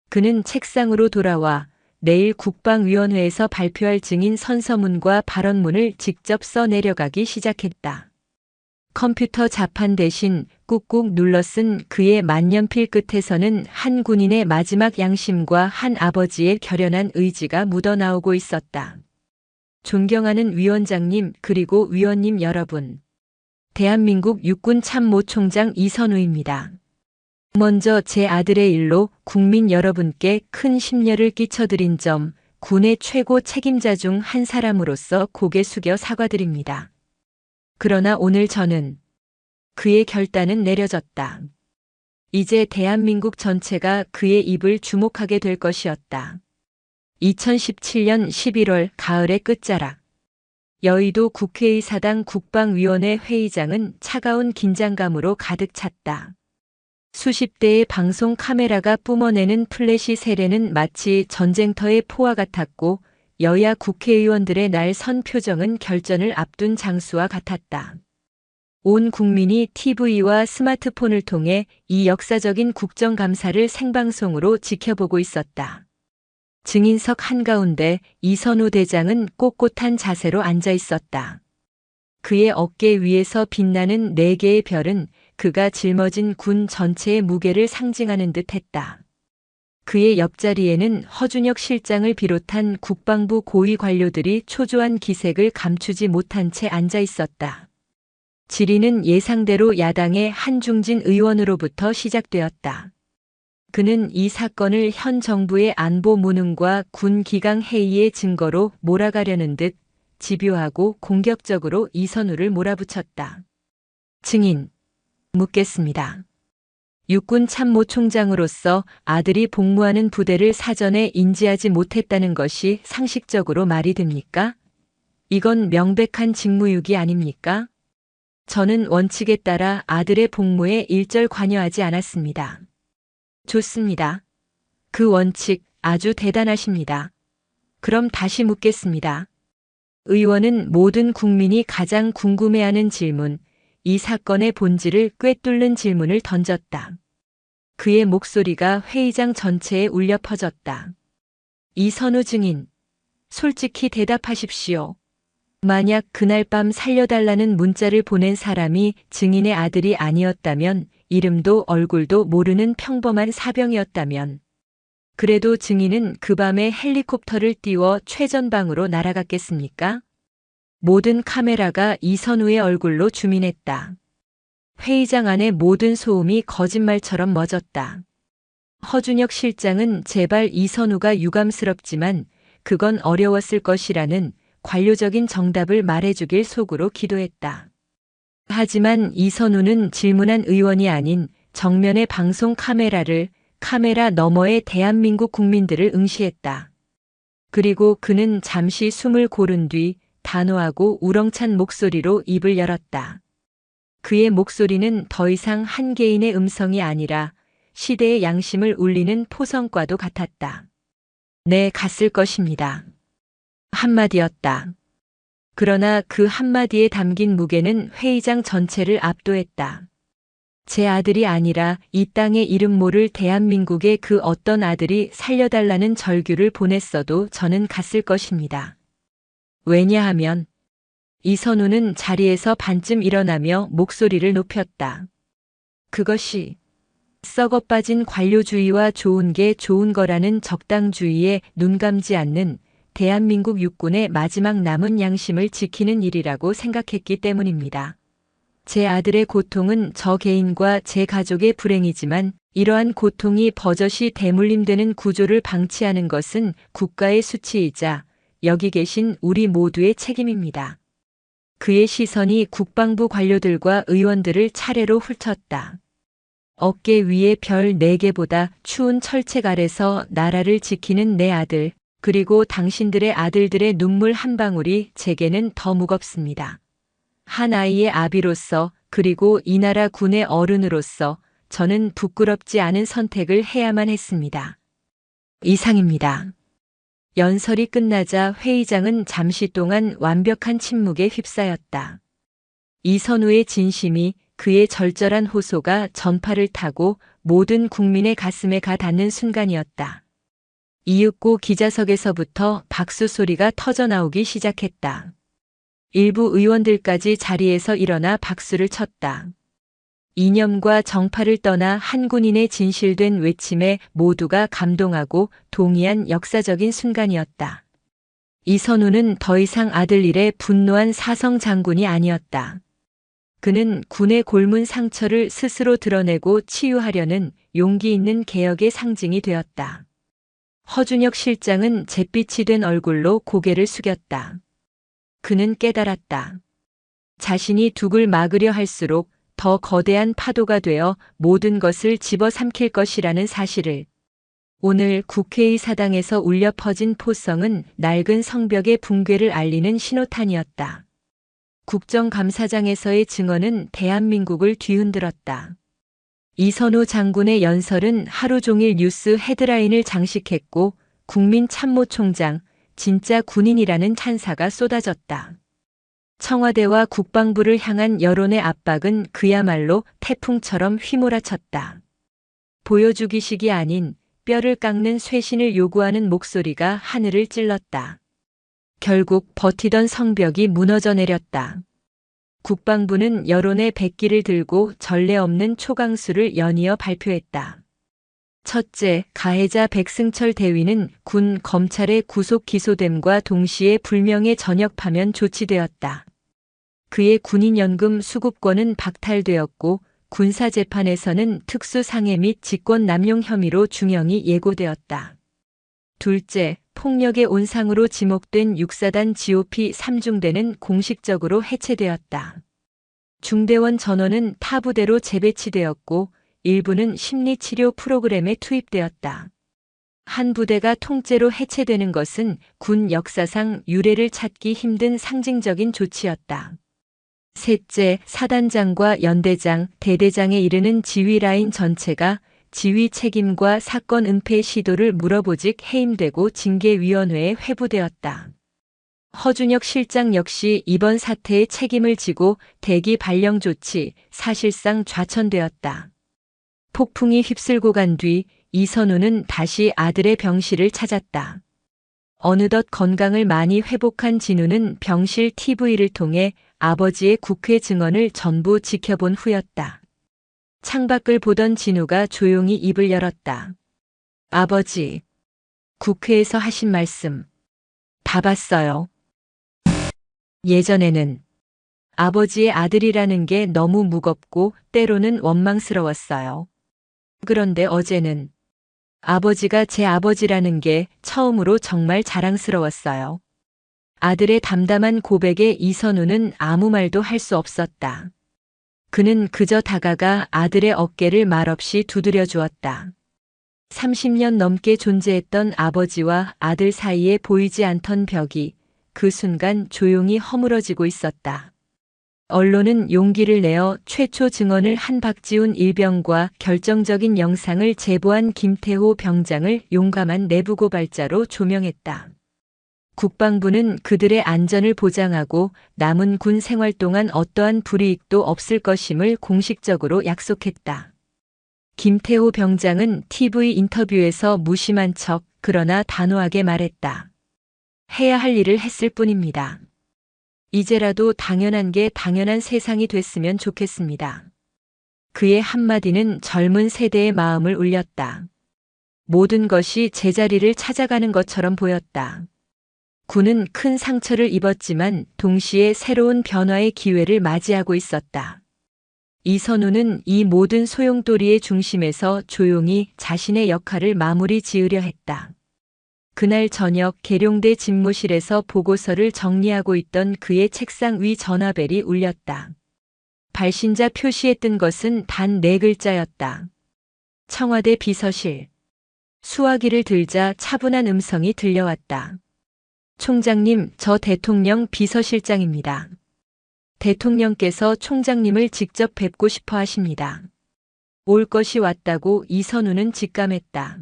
그는 책상으로 돌아와 내일 국방위원회에서 발표할 증인 선서문과 발언문을 직접 써 내려가기 시작했다. 컴퓨터 자판 대신 꾹꾹 눌러 쓴 그의 만년필 끝에서는 한 군인의 마지막 양심과 한 아버지의 결연한 의지가 묻어나오고 있었다. 존경하는 위원장님 그리고 위원님 여러분. 대한민국 육군 참모총장 이선우입니다. 먼저 제 아들의 일로 국민 여러분께 큰 심려를 끼쳐드린 점, 군의 최고 책임자 중 한 사람으로서 고개 숙여 사과드립니다. 그러나 오늘 저는 그의 결단은 내려졌다. 이제 대한민국 전체가 그의 입을 주목하게 될 것이었다. 2017년 11월 가을의 끝자락. 여의도 국회의사당 국방위원회 회의장은 차가운 긴장감으로 가득 찼다. 수십 대의 방송 카메라가 뿜어내는 플래시 세례는 마치 전쟁터의 포와 같았고 여야 국회의원들의 날 선 표정은 결전을 앞둔 장수와 같았다. 온 국민이 TV와 스마트폰을 통해 이 역사적인 국정감사를 생방송으로 지켜보고 있었다. 증인석 한가운데 이선우 대장은 꼿꼿한 자세로 앉아 있었다. 그의 어깨 위에서 빛나는 4개의 별은 그가 짊어진 군 전체의 무게를 상징하는 듯 했다. 그의 옆자리에는 허준혁 실장을 비롯한 국방부 고위 관료들이 초조한 기색을 감추지 못한 채 앉아 있었다. 질의는 예상대로 야당의 한중진 의원으로부터 시작되었다. 그는 이 사건을 현 정부의 안보 무능과 군 기강 해이의 증거로 몰아가려는 듯 집요하고 공격적으로 이선우를 몰아붙였다. 증인, 묻겠습니다. 육군 참모총장으로서 아들이 복무하는 부대를 사전에 인지하지 못했다는 것이 상식적으로 말이 됩니까? 이건 명백한 직무유기 아닙니까? 저는 원칙에 따라 아들의 복무에 일절 관여하지 않았습니다. 좋습니다. 그 원칙 아주 대단하십니다. 그럼 다시 묻겠습니다. 의원은 모든 국민이 가장 궁금해하는 질문, 이 사건의 본질을 꿰뚫는 질문을 던졌다. 그의 목소리가 회의장 전체에 울려 퍼졌다. 이선우 증인, 솔직히 대답하십시오. 만약 그날 밤 살려달라는 문자를 보낸 사람이 증인의 아들이 아니었다면, 이름도 얼굴도 모르는 평범한 사병이었다면, 그래도 증인은 그 밤에 헬리콥터를 띄워 최전방으로 날아갔겠습니까? 모든 카메라가 이선우의 얼굴로 줌인했다. 회의장 안의 모든 소음이 거짓말처럼 멎었다. 허준혁 실장은 제발 이선우가 유감스럽지만 그건 어려웠을 것이라는 관료적인 정답을 말해주길 속으로 기도했다. 하지만 이선우는 질문한 의원이 아닌 정면의 방송 카메라를, 카메라 너머의 대한민국 국민들을 응시했다. 그리고 그는 잠시 숨을 고른 뒤 단호하고 우렁찬 목소리로 입을 열었다. 그의 목소리는 더 이상 한 개인의 음성이 아니라 시대의 양심을 울리는 포성과도 같았다. 네, 갔을 것입니다. 한마디였다. 그러나 그 한마디에 담긴 무게는 회의장 전체를 압도했다. 제 아들이 아니라 이 땅의 이름 모를 대한민국의 그 어떤 아들이 살려달라는 절규를 보냈어도 저는 갔을 것입니다. 왜냐하면 이선우는 자리에서 반쯤 일어나며 목소리를 높였다. 그것이 썩어 빠진 관료주의와 좋은 게 좋은 거라는 적당주의에 눈감지 않는 대한민국 육군의 마지막 남은 양심을 지키는 일이라고 생각했기 때문입니다. 제 아들의 고통은 저 개인과 제 가족의 불행이지만 이러한 고통이 버젓이 대물림되는 구조를 방치하는 것은 국가의 수치이자 여기 계신 우리 모두의 책임입니다. 그의 시선이 국방부 관료들과 의원들을 차례로 훑었다. 어깨 위에 별 4개보다 추운 철책 아래서 나라를 지키는 내 아들, 그리고 당신들의 아들들의 눈물 한 방울이 제게는 더 무겁습니다. 한 아이의 아비로서 그리고 이 나라 군의 어른으로서 저는 부끄럽지 않은 선택을 해야만 했습니다. 이상입니다. 연설이 끝나자 회의장은 잠시 동안 완벽한 침묵에 휩싸였다. 이선우의 진심이 그의 절절한 호소가 전파를 타고 모든 국민의 가슴에 가 닿는 순간이었다. 이윽고 기자석에서부터 박수 소리가 터져나오기 시작했다. 일부 의원들까지 자리에서 일어나 박수를 쳤다. 이념과 정파를 떠나 한 군인의 진실된 외침에 모두가 감동하고 동의한 역사적인 순간이었다. 이선우는 더 이상 아들 일에 분노한 사성 장군이 아니었다. 그는 군의 골문 상처를 스스로 드러내고 치유하려는 용기 있는 개혁의 상징이 되었다. 허준혁 실장은 잿빛이 된 얼굴로 고개를 숙였다. 그는 깨달았다. 자신이 둑을 막으려 할수록 더 거대한 파도가 되어 모든 것을 집어삼킬 것이라는 사실을. 오늘 국회의 사당에서 울려 퍼진 포성은 낡은 성벽의 붕괴를 알리는 신호탄이었다. 국정감사장에서의 증언은 대한민국을 뒤흔들었다. 이선우 장군의 연설은 하루 종일 뉴스 헤드라인을 장식했고 국민참모총장, 진짜 군인이라는 찬사가 쏟아졌다. 청와대와 국방부를 향한 여론의 압박은 그야말로 태풍처럼 휘몰아쳤다. 보여주기식이 아닌 뼈를 깎는 쇄신을 요구하는 목소리가 하늘을 찔렀다. 결국 버티던 성벽이 무너져 내렸다. 국방부는 여론의 백기를 들고 전례 없는 초강수를 연이어 발표했다. 첫째, 가해자 백승철 대위는 군 검찰의 구속 기소됨과 동시에 불명예 전역 파면 조치되었다. 그의 군인연금 수급권은 박탈되었고 군사재판에서는 특수상해 및 직권남용 혐의로 중형이 예고되었다. 둘째, 폭력의 온상으로 지목된 육사단 GOP 3중대는 공식적으로 해체되었다. 중대원 전원은 타 부대로 재배치되었고 일부는 심리치료 프로그램에 투입되었다. 한 부대가 통째로 해체되는 것은 군 역사상 유례를 찾기 힘든 상징적인 조치였다. 셋째, 사단장과 연대장, 대대장에 이르는 지휘라인 전체가 지휘 책임과 사건 은폐 시도를 물어보직 해임되고 징계위원회에 회부되었다. 허준혁 실장 역시 이번 사태의 책임을 지고 대기 발령 조치, 사실상 좌천되었다. 폭풍이 휩쓸고 간 뒤 이선우는 다시 아들의 병실을 찾았다. 어느덧 건강을 많이 회복한 진우는 병실 TV를 통해 아버지의 국회 증언을 전부 지켜본 후였다. 창밖을 보던 진우가 조용히 입을 열었다. 아버지, 국회에서 하신 말씀 다 봤어요. 예전에는 아버지의 아들이라는 게 너무 무겁고 때로는 원망스러웠어요. 그런데 어제는 아버지가 제 아버지라는 게 처음으로 정말 자랑스러웠어요. 아들의 담담한 고백에 이선우는 아무 말도 할 수 없었다. 그는 그저 다가가 아들의 어깨를 말없이 두드려 주었다. 30년 넘게 존재했던 아버지와 아들 사이에 보이지 않던 벽이 그 순간 조용히 허물어지고 있었다. 언론은 용기를 내어 최초 증언을 한 박지훈 일병과 결정적인 영상을 제보한 김태호 병장을 용감한 내부고발자로 조명했다. 국방부는 그들의 안전을 보장하고 남은 군 생활 동안 어떠한 불이익도 없을 것임을 공식적으로 약속했다. 김태호 병장은 TV 인터뷰에서 무심한 척 그러나 단호하게 말했다. 해야 할 일을 했을 뿐입니다. 이제라도 당연한 게 당연한 세상이 됐으면 좋겠습니다. 그의 한마디는 젊은 세대의 마음을 울렸다. 모든 것이 제자리를 찾아가는 것처럼 보였다. 군은 큰 상처를 입었지만 동시에 새로운 변화의 기회를 맞이하고 있었다. 이선우는 이 모든 소용돌이의 중심에서 조용히 자신의 역할을 마무리 지으려 했다. 그날 저녁 계룡대 집무실에서 보고서를 정리하고 있던 그의 책상 위 전화벨이 울렸다. 발신자 표시에 뜬 것은 단 4글자였다. 청와대 비서실. 수화기를 들자 차분한 음성이 들려왔다. 총장님, 저 대통령 비서실장입니다. 대통령께서 총장님을 직접 뵙고 싶어 하십니다. 올 것이 왔다고 이선우는 직감했다.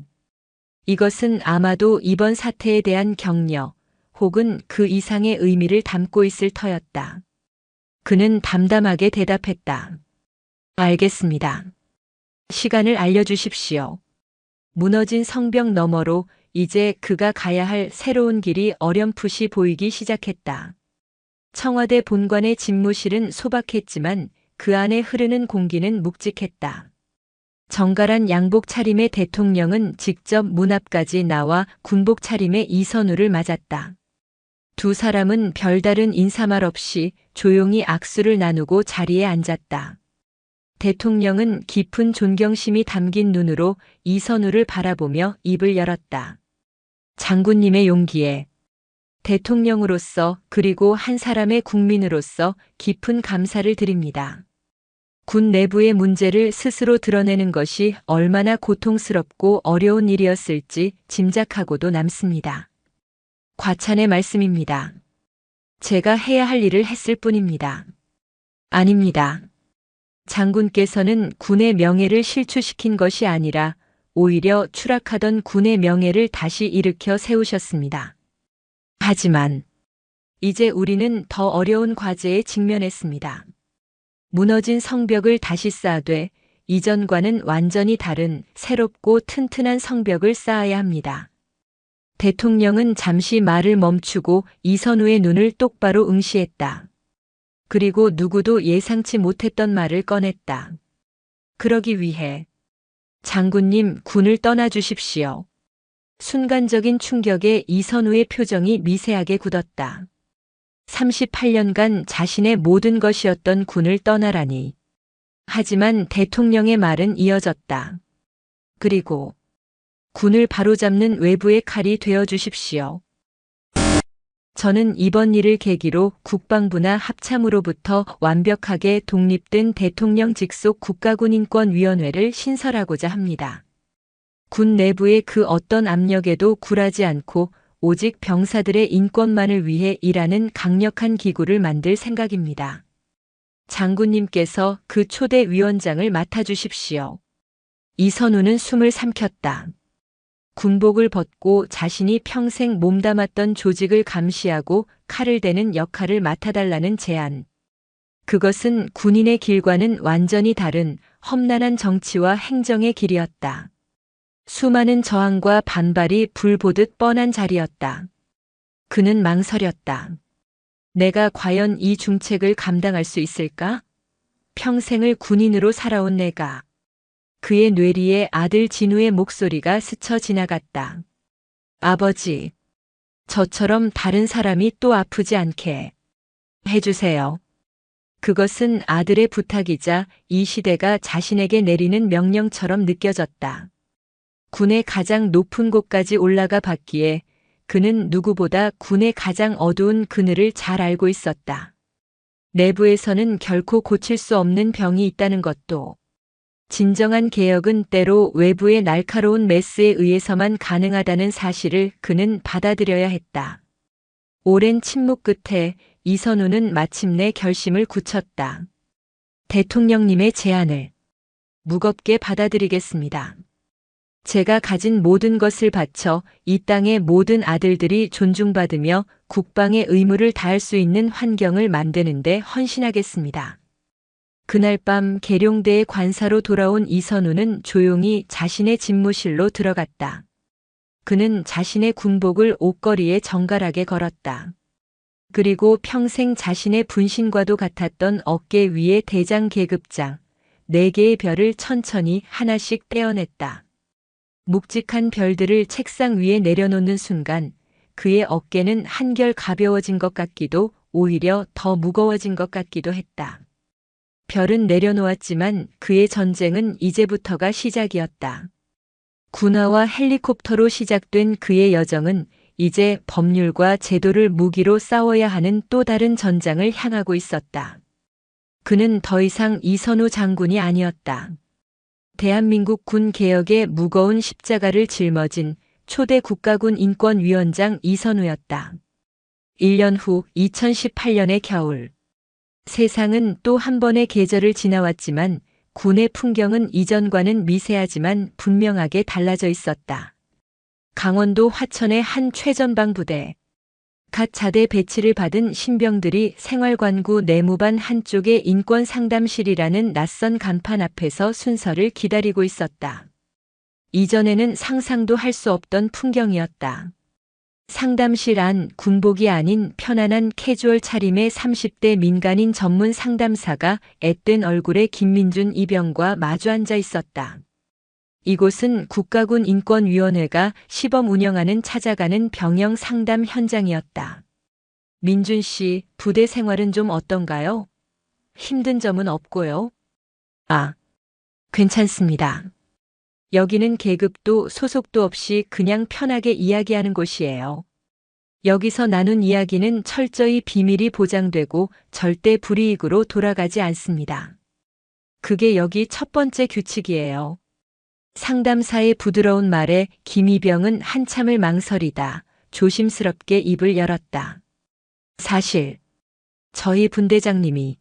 이것은 아마도 이번 사태에 대한 격려 혹은 그 이상의 의미를 담고 있을 터였다. 그는 담담하게 대답했다. 알겠습니다. 시간을 알려주십시오. 무너진 성벽 너머로 이제 그가 가야 할 새로운 길이 어렴풋이 보이기 시작했다. 청와대 본관의 집무실은 소박했지만 그 안에 흐르는 공기는 묵직했다. 정갈한 양복 차림의 대통령은 직접 문 앞까지 나와 군복 차림의 이선우를 맞았다. 두 사람은 별다른 인사말 없이 조용히 악수를 나누고 자리에 앉았다. 대통령은 깊은 존경심이 담긴 눈으로 이선우를 바라보며 입을 열었다. 장군님의 용기에 대통령으로서 그리고 한 사람의 국민으로서 깊은 감사를 드립니다. 군 내부의 문제를 스스로 드러내는 것이 얼마나 고통스럽고 어려운 일이었을지 짐작하고도 남습니다. 과찬의 말씀입니다. 제가 해야 할 일을 했을 뿐입니다. 아닙니다. 장군께서는 군의 명예를 실추시킨 것이 아니라 오히려 추락하던 군의 명예를 다시 일으켜 세우셨습니다. 하지만 이제 우리는 더 어려운 과제에 직면했습니다. 무너진 성벽을 다시 쌓되 이전과는 완전히 다른 새롭고 튼튼한 성벽을 쌓아야 합니다. 대통령은 잠시 말을 멈추고 이선우의 눈을 똑바로 응시했다. 그리고 누구도 예상치 못했던 말을 꺼냈다. 그러기 위해 장군님 군을 떠나주십시오. 순간적인 충격에 이선우의 표정이 미세하게 굳었다. 38년간 자신의 모든 것이었던 군을 떠나라니. 하지만 대통령의 말은 이어졌다. 그리고 군을 바로잡는 외부의 칼이 되어 주십시오. 저는 이번 일을 계기로 국방부나 합참으로부터 완벽하게 독립된 대통령 직속 국가군인권위원회를 신설하고자 합니다. 군 내부의 그 어떤 압력에도 굴하지 않고 오직 병사들의 인권만을 위해 일하는 강력한 기구를 만들 생각입니다. 장군님께서 그 초대 위원장을 맡아주십시오. 이선우는 숨을 삼켰다. 군복을 벗고 자신이 평생 몸담았던 조직을 감시하고 칼을 대는 역할을 맡아달라는 제안. 그것은 군인의 길과는 완전히 다른 험난한 정치와 행정의 길이었다. 수많은 저항과 반발이 불보듯 뻔한 자리였다. 그는 망설였다. 내가 과연 이 중책을 감당할 수 있을까? 평생을 군인으로 살아온 내가. 그의 뇌리에 아들 진우의 목소리가 스쳐 지나갔다. 아버지, 저처럼 다른 사람이 또 아프지 않게 해주세요. 그것은 아들의 부탁이자 이 시대가 자신에게 내리는 명령처럼 느껴졌다. 군의 가장 높은 곳까지 올라가 봤기에 그는 누구보다 군의 가장 어두운 그늘을 잘 알고 있었다. 내부에서는 결코 고칠 수 없는 병이 있다는 것도, 진정한 개혁은 때로 외부의 날카로운 메스에 의해서만 가능하다는 사실을 그는 받아들여야 했다. 오랜 침묵 끝에 이선우는 마침내 결심을 굳혔다. 대통령님의 제안을 무겁게 받아들이겠습니다. 제가 가진 모든 것을 바쳐 이 땅의 모든 아들들이 존중받으며 국방의 의무를 다할 수 있는 환경을 만드는 데 헌신하겠습니다. 그날 밤 계룡대의 관사로 돌아온 이선우는 조용히 자신의 집무실로 들어갔다. 그는 자신의 군복을 옷걸이에 정갈하게 걸었다. 그리고 평생 자신의 분신과도 같았던 어깨 위의 대장 계급장, 4개의 별을 천천히 하나씩 떼어냈다. 묵직한 별들을 책상 위에 내려놓는 순간 그의 어깨는 한결 가벼워진 것 같기도 오히려 더 무거워진 것 같기도 했다. 별은 내려놓았지만 그의 전쟁은 이제부터가 시작이었다. 군화와 헬리콥터로 시작된 그의 여정은 이제 법률과 제도를 무기로 싸워야 하는 또 다른 전장을 향하고 있었다. 그는 더 이상 이선우 장군이 아니었다. 대한민국 군 개혁의 무거운 십자가를 짊어진 초대 국가군 인권위원장 이선우였다. 1년 후 2018년의 겨울. 세상은 또 한 번의 계절을 지나왔지만 군의 풍경은 이전과는 미세하지만 분명하게 달라져 있었다. 강원도 화천의 한 최전방 부대. 갓 자대 배치를 받은 신병들이 생활관구 내무반 한쪽의 인권상담실이라는 낯선 간판 앞에서 순서를 기다리고 있었다. 이전에는 상상도 할 수 없던 풍경이었다. 상담실 안 군복이 아닌 편안한 캐주얼 차림의 30대 민간인 전문 상담사가 앳된 얼굴의 김민준 이병과 마주 앉아 있었다. 이곳은 국가군인권위원회가 시범 운영하는 찾아가는 병영 상담 현장이었다. 민준 씨, 부대 생활은 좀 어떤가요? 힘든 점은 없고요. 아, 괜찮습니다. 여기는 계급도 소속도 없이 그냥 편하게 이야기하는 곳이에요. 여기서 나눈 이야기는 철저히 비밀이 보장되고 절대 불이익으로 돌아가지 않습니다. 그게 여기 첫 번째 규칙이에요. 상담사의 부드러운 말에 김이병은 한참을 망설이다 조심스럽게 입을 열었다. 사실 저희 분대장님이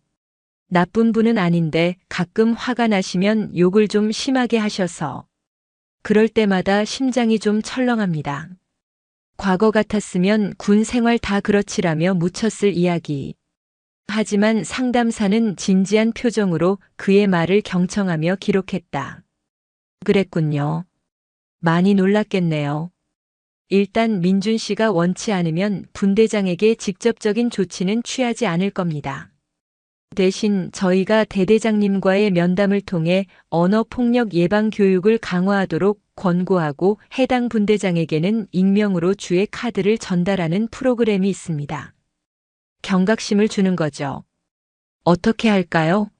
나쁜 분은 아닌데 가끔 화가 나시면 욕을 좀 심하게 하셔서 그럴 때마다 심장이 좀 철렁합니다. 과거 같았으면 군 생활 다 그렇지라며 묻혔을 이야기. 하지만 상담사는 진지한 표정으로 그의 말을 경청하며 기록했다. 그랬군요. 많이 놀랐겠네요. 일단 민준 씨가 원치 않으면 분대장에게 직접적인 조치는 취하지 않을 겁니다. 대신 저희가 대대장님과의 면담을 통해 언어폭력 예방 교육을 강화하도록 권고하고 해당 분대장에게는 익명으로 주의 카드를 전달하는 프로그램이 있습니다. 경각심을 주는 거죠. 어떻게 할까요?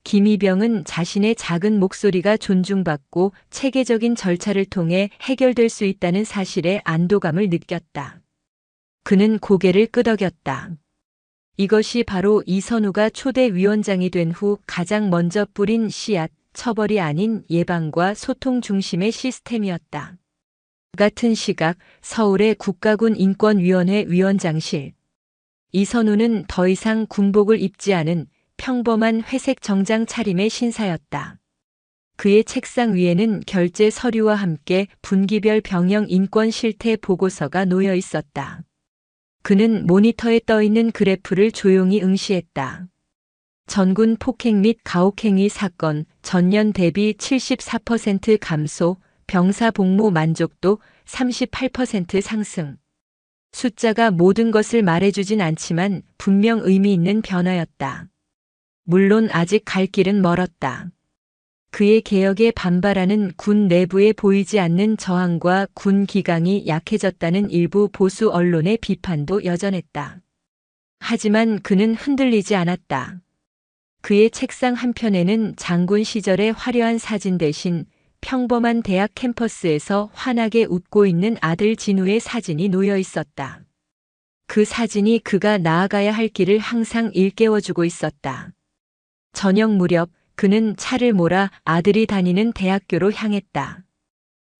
김이병은 자신의 작은 목소리가 존중받고 체계적인 절차를 통해 해결될 수 있다는 사실에 안도감을 느꼈다. 그는 고개를 끄덕였다. 이것이 바로 이선우가 초대 위원장이 된 후 가장 먼저 뿌린 씨앗, 처벌이 아닌 예방과 소통 중심의 시스템이었다. 같은 시각 서울의 국가군인권위원회 위원장실. 이선우는 더 이상 군복을 입지 않은 평범한 회색 정장 차림의 신사였다. 그의 책상 위에는 결제 서류와 함께 분기별 병영 인권 실태 보고서가 놓여 있었다. 그는 모니터에 떠 있는 그래프를 조용히 응시했다. 전군 폭행 및 가혹행위 사건 전년 대비 74% 감소, 병사 복무 만족도 38% 상승. 숫자가 모든 것을 말해주진 않지만 분명 의미 있는 변화였다. 물론 아직 갈 길은 멀었다. 그의 개혁에 반발하는 군 내부에 보이지 않는 저항과 군 기강이 약해졌다는 일부 보수 언론의 비판도 여전했다. 하지만 그는 흔들리지 않았다. 그의 책상 한편에는 장군 시절의 화려한 사진 대신 평범한 대학 캠퍼스에서 환하게 웃고 있는 아들 진우의 사진이 놓여 있었다. 그 사진이 그가 나아가야 할 길을 항상 일깨워주고 있었다. 저녁 무렵 그는 차를 몰아 아들이 다니는 대학교로 향했다.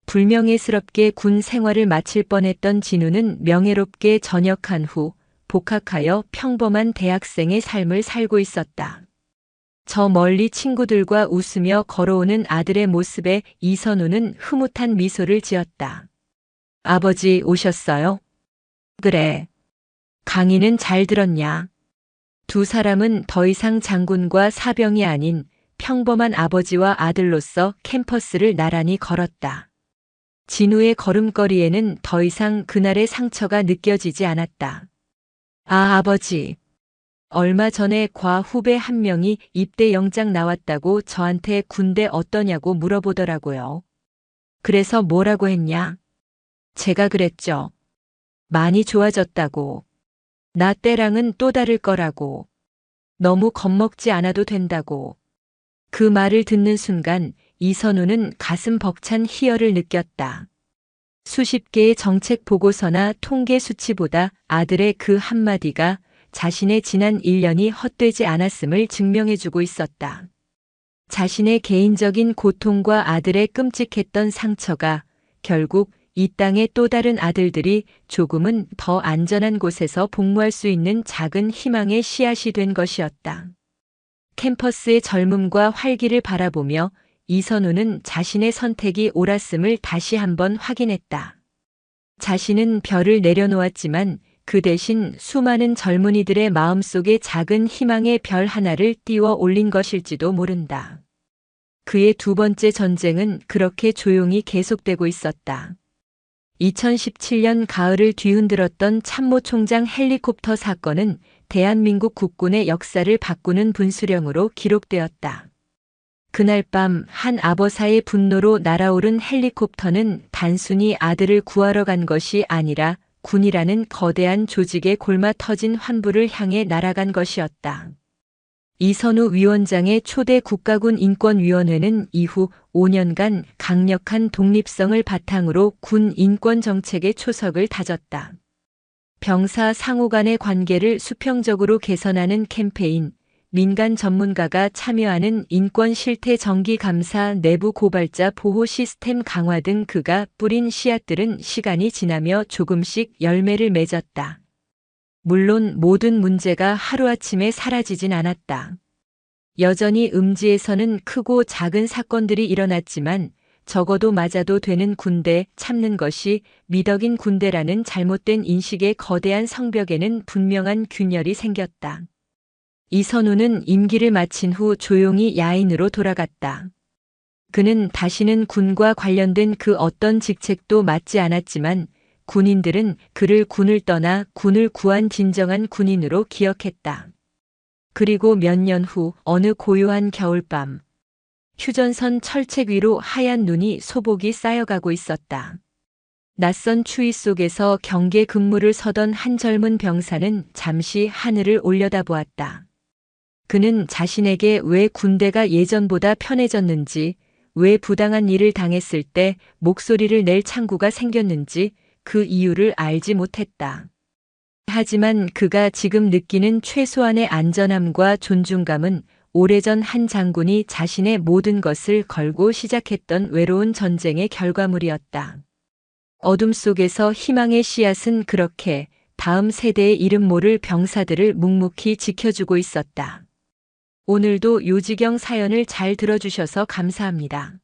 불명예스럽게 군 생활을 마칠 뻔했던 진우는 명예롭게 전역한 후 복학하여 평범한 대학생의 삶을 살고 있었다. 저 멀리 친구들과 웃으며 걸어오는 아들의 모습에 이선우는 흐뭇한 미소를 지었다. 아버지 오셨어요? 그래. 강의는 잘 들었냐? 두 사람은 더 이상 장군과 사병이 아닌 평범한 아버지와 아들로서 캠퍼스를 나란히 걸었다. 진우의 걸음걸이에는 더 이상 그날의 상처가 느껴지지 않았다. 아, 아버지. 얼마 전에 과 후배 한 명이 입대 영장 나왔다고 저한테 군대 어떠냐고 물어보더라고요. 그래서 뭐라고 했냐? 제가 그랬죠. 많이 좋아졌다고. 나 때랑은 또 다를 거라고. 너무 겁먹지 않아도 된다고. 그 말을 듣는 순간 이선우는 가슴 벅찬 희열을 느꼈다. 수십 개의 정책 보고서나 통계 수치보다 아들의 그 한마디가 자신의 지난 1년이 헛되지 않았음을 증명해주고 있었다. 자신의 개인적인 고통과 아들의 끔찍했던 상처가 결국 이 땅의 또 다른 아들들이 조금은 더 안전한 곳에서 복무할 수 있는 작은 희망의 씨앗이 된 것이었다. 캠퍼스의 젊음과 활기를 바라보며 이선우는 자신의 선택이 옳았음을 다시 한번 확인했다. 자신은 별을 내려놓았지만 그 대신 수많은 젊은이들의 마음속에 작은 희망의 별 하나를 띄워 올린 것일지도 모른다. 그의 두 번째 전쟁은 그렇게 조용히 계속되고 있었다. 2017년 가을을 뒤흔들었던 참모총장 헬리콥터 사건은 대한민국 국군의 역사를 바꾸는 분수령으로 기록되었다. 그날 밤 한 아버사의 분노로 날아오른 헬리콥터는 단순히 아들을 구하러 간 것이 아니라 군이라는 거대한 조직의 골마 터진 환부를 향해 날아간 것이었다. 이선우 위원장의 초대 국가군 인권위원회는 이후 5년간 강력한 독립성을 바탕으로 군 인권 정책의 초석을 다졌다. 병사 상호 간의 관계를 수평적으로 개선하는 캠페인, 민간 전문가가 참여하는 인권 실태 정기 감사, 내부 고발자 보호 시스템 강화 등 그가 뿌린 씨앗들은 시간이 지나며 조금씩 열매를 맺었다. 물론 모든 문제가 하루아침에 사라지진 않았다. 여전히 음지에서는 크고 작은 사건들이 일어났지만 적어도 맞아도 되는 군대, 참는 것이 미덕인 군대라는 잘못된 인식의 거대한 성벽에는 분명한 균열이 생겼다. 이선우는 임기를 마친 후 조용히 야인으로 돌아갔다. 그는 다시는 군과 관련된 그 어떤 직책도 맡지 않았지만 군인들은 그를 군을 떠나 군을 구한 진정한 군인으로 기억했다. 그리고 몇 년 후 어느 고요한 겨울밤, 휴전선 철책 위로 하얀 눈이 소복이 쌓여가고 있었다. 낯선 추위 속에서 경계 근무를 서던 한 젊은 병사는 잠시 하늘을 올려다보았다. 그는 자신에게 왜 군대가 예전보다 편해졌는지, 왜 부당한 일을 당했을 때 목소리를 낼 창구가 생겼는지 그 이유를 알지 못했다. 하지만 그가 지금 느끼는 최소한의 안전함과 존중감은 오래전 한 장군이 자신의 모든 것을 걸고 시작했던 외로운 전쟁의 결과물이었다. 어둠 속에서 희망의 씨앗은 그렇게 다음 세대의 이름 모를 병사들을 묵묵히 지켜주고 있었다. 오늘도 요지경 사연을 잘 들어주셔서 감사합니다.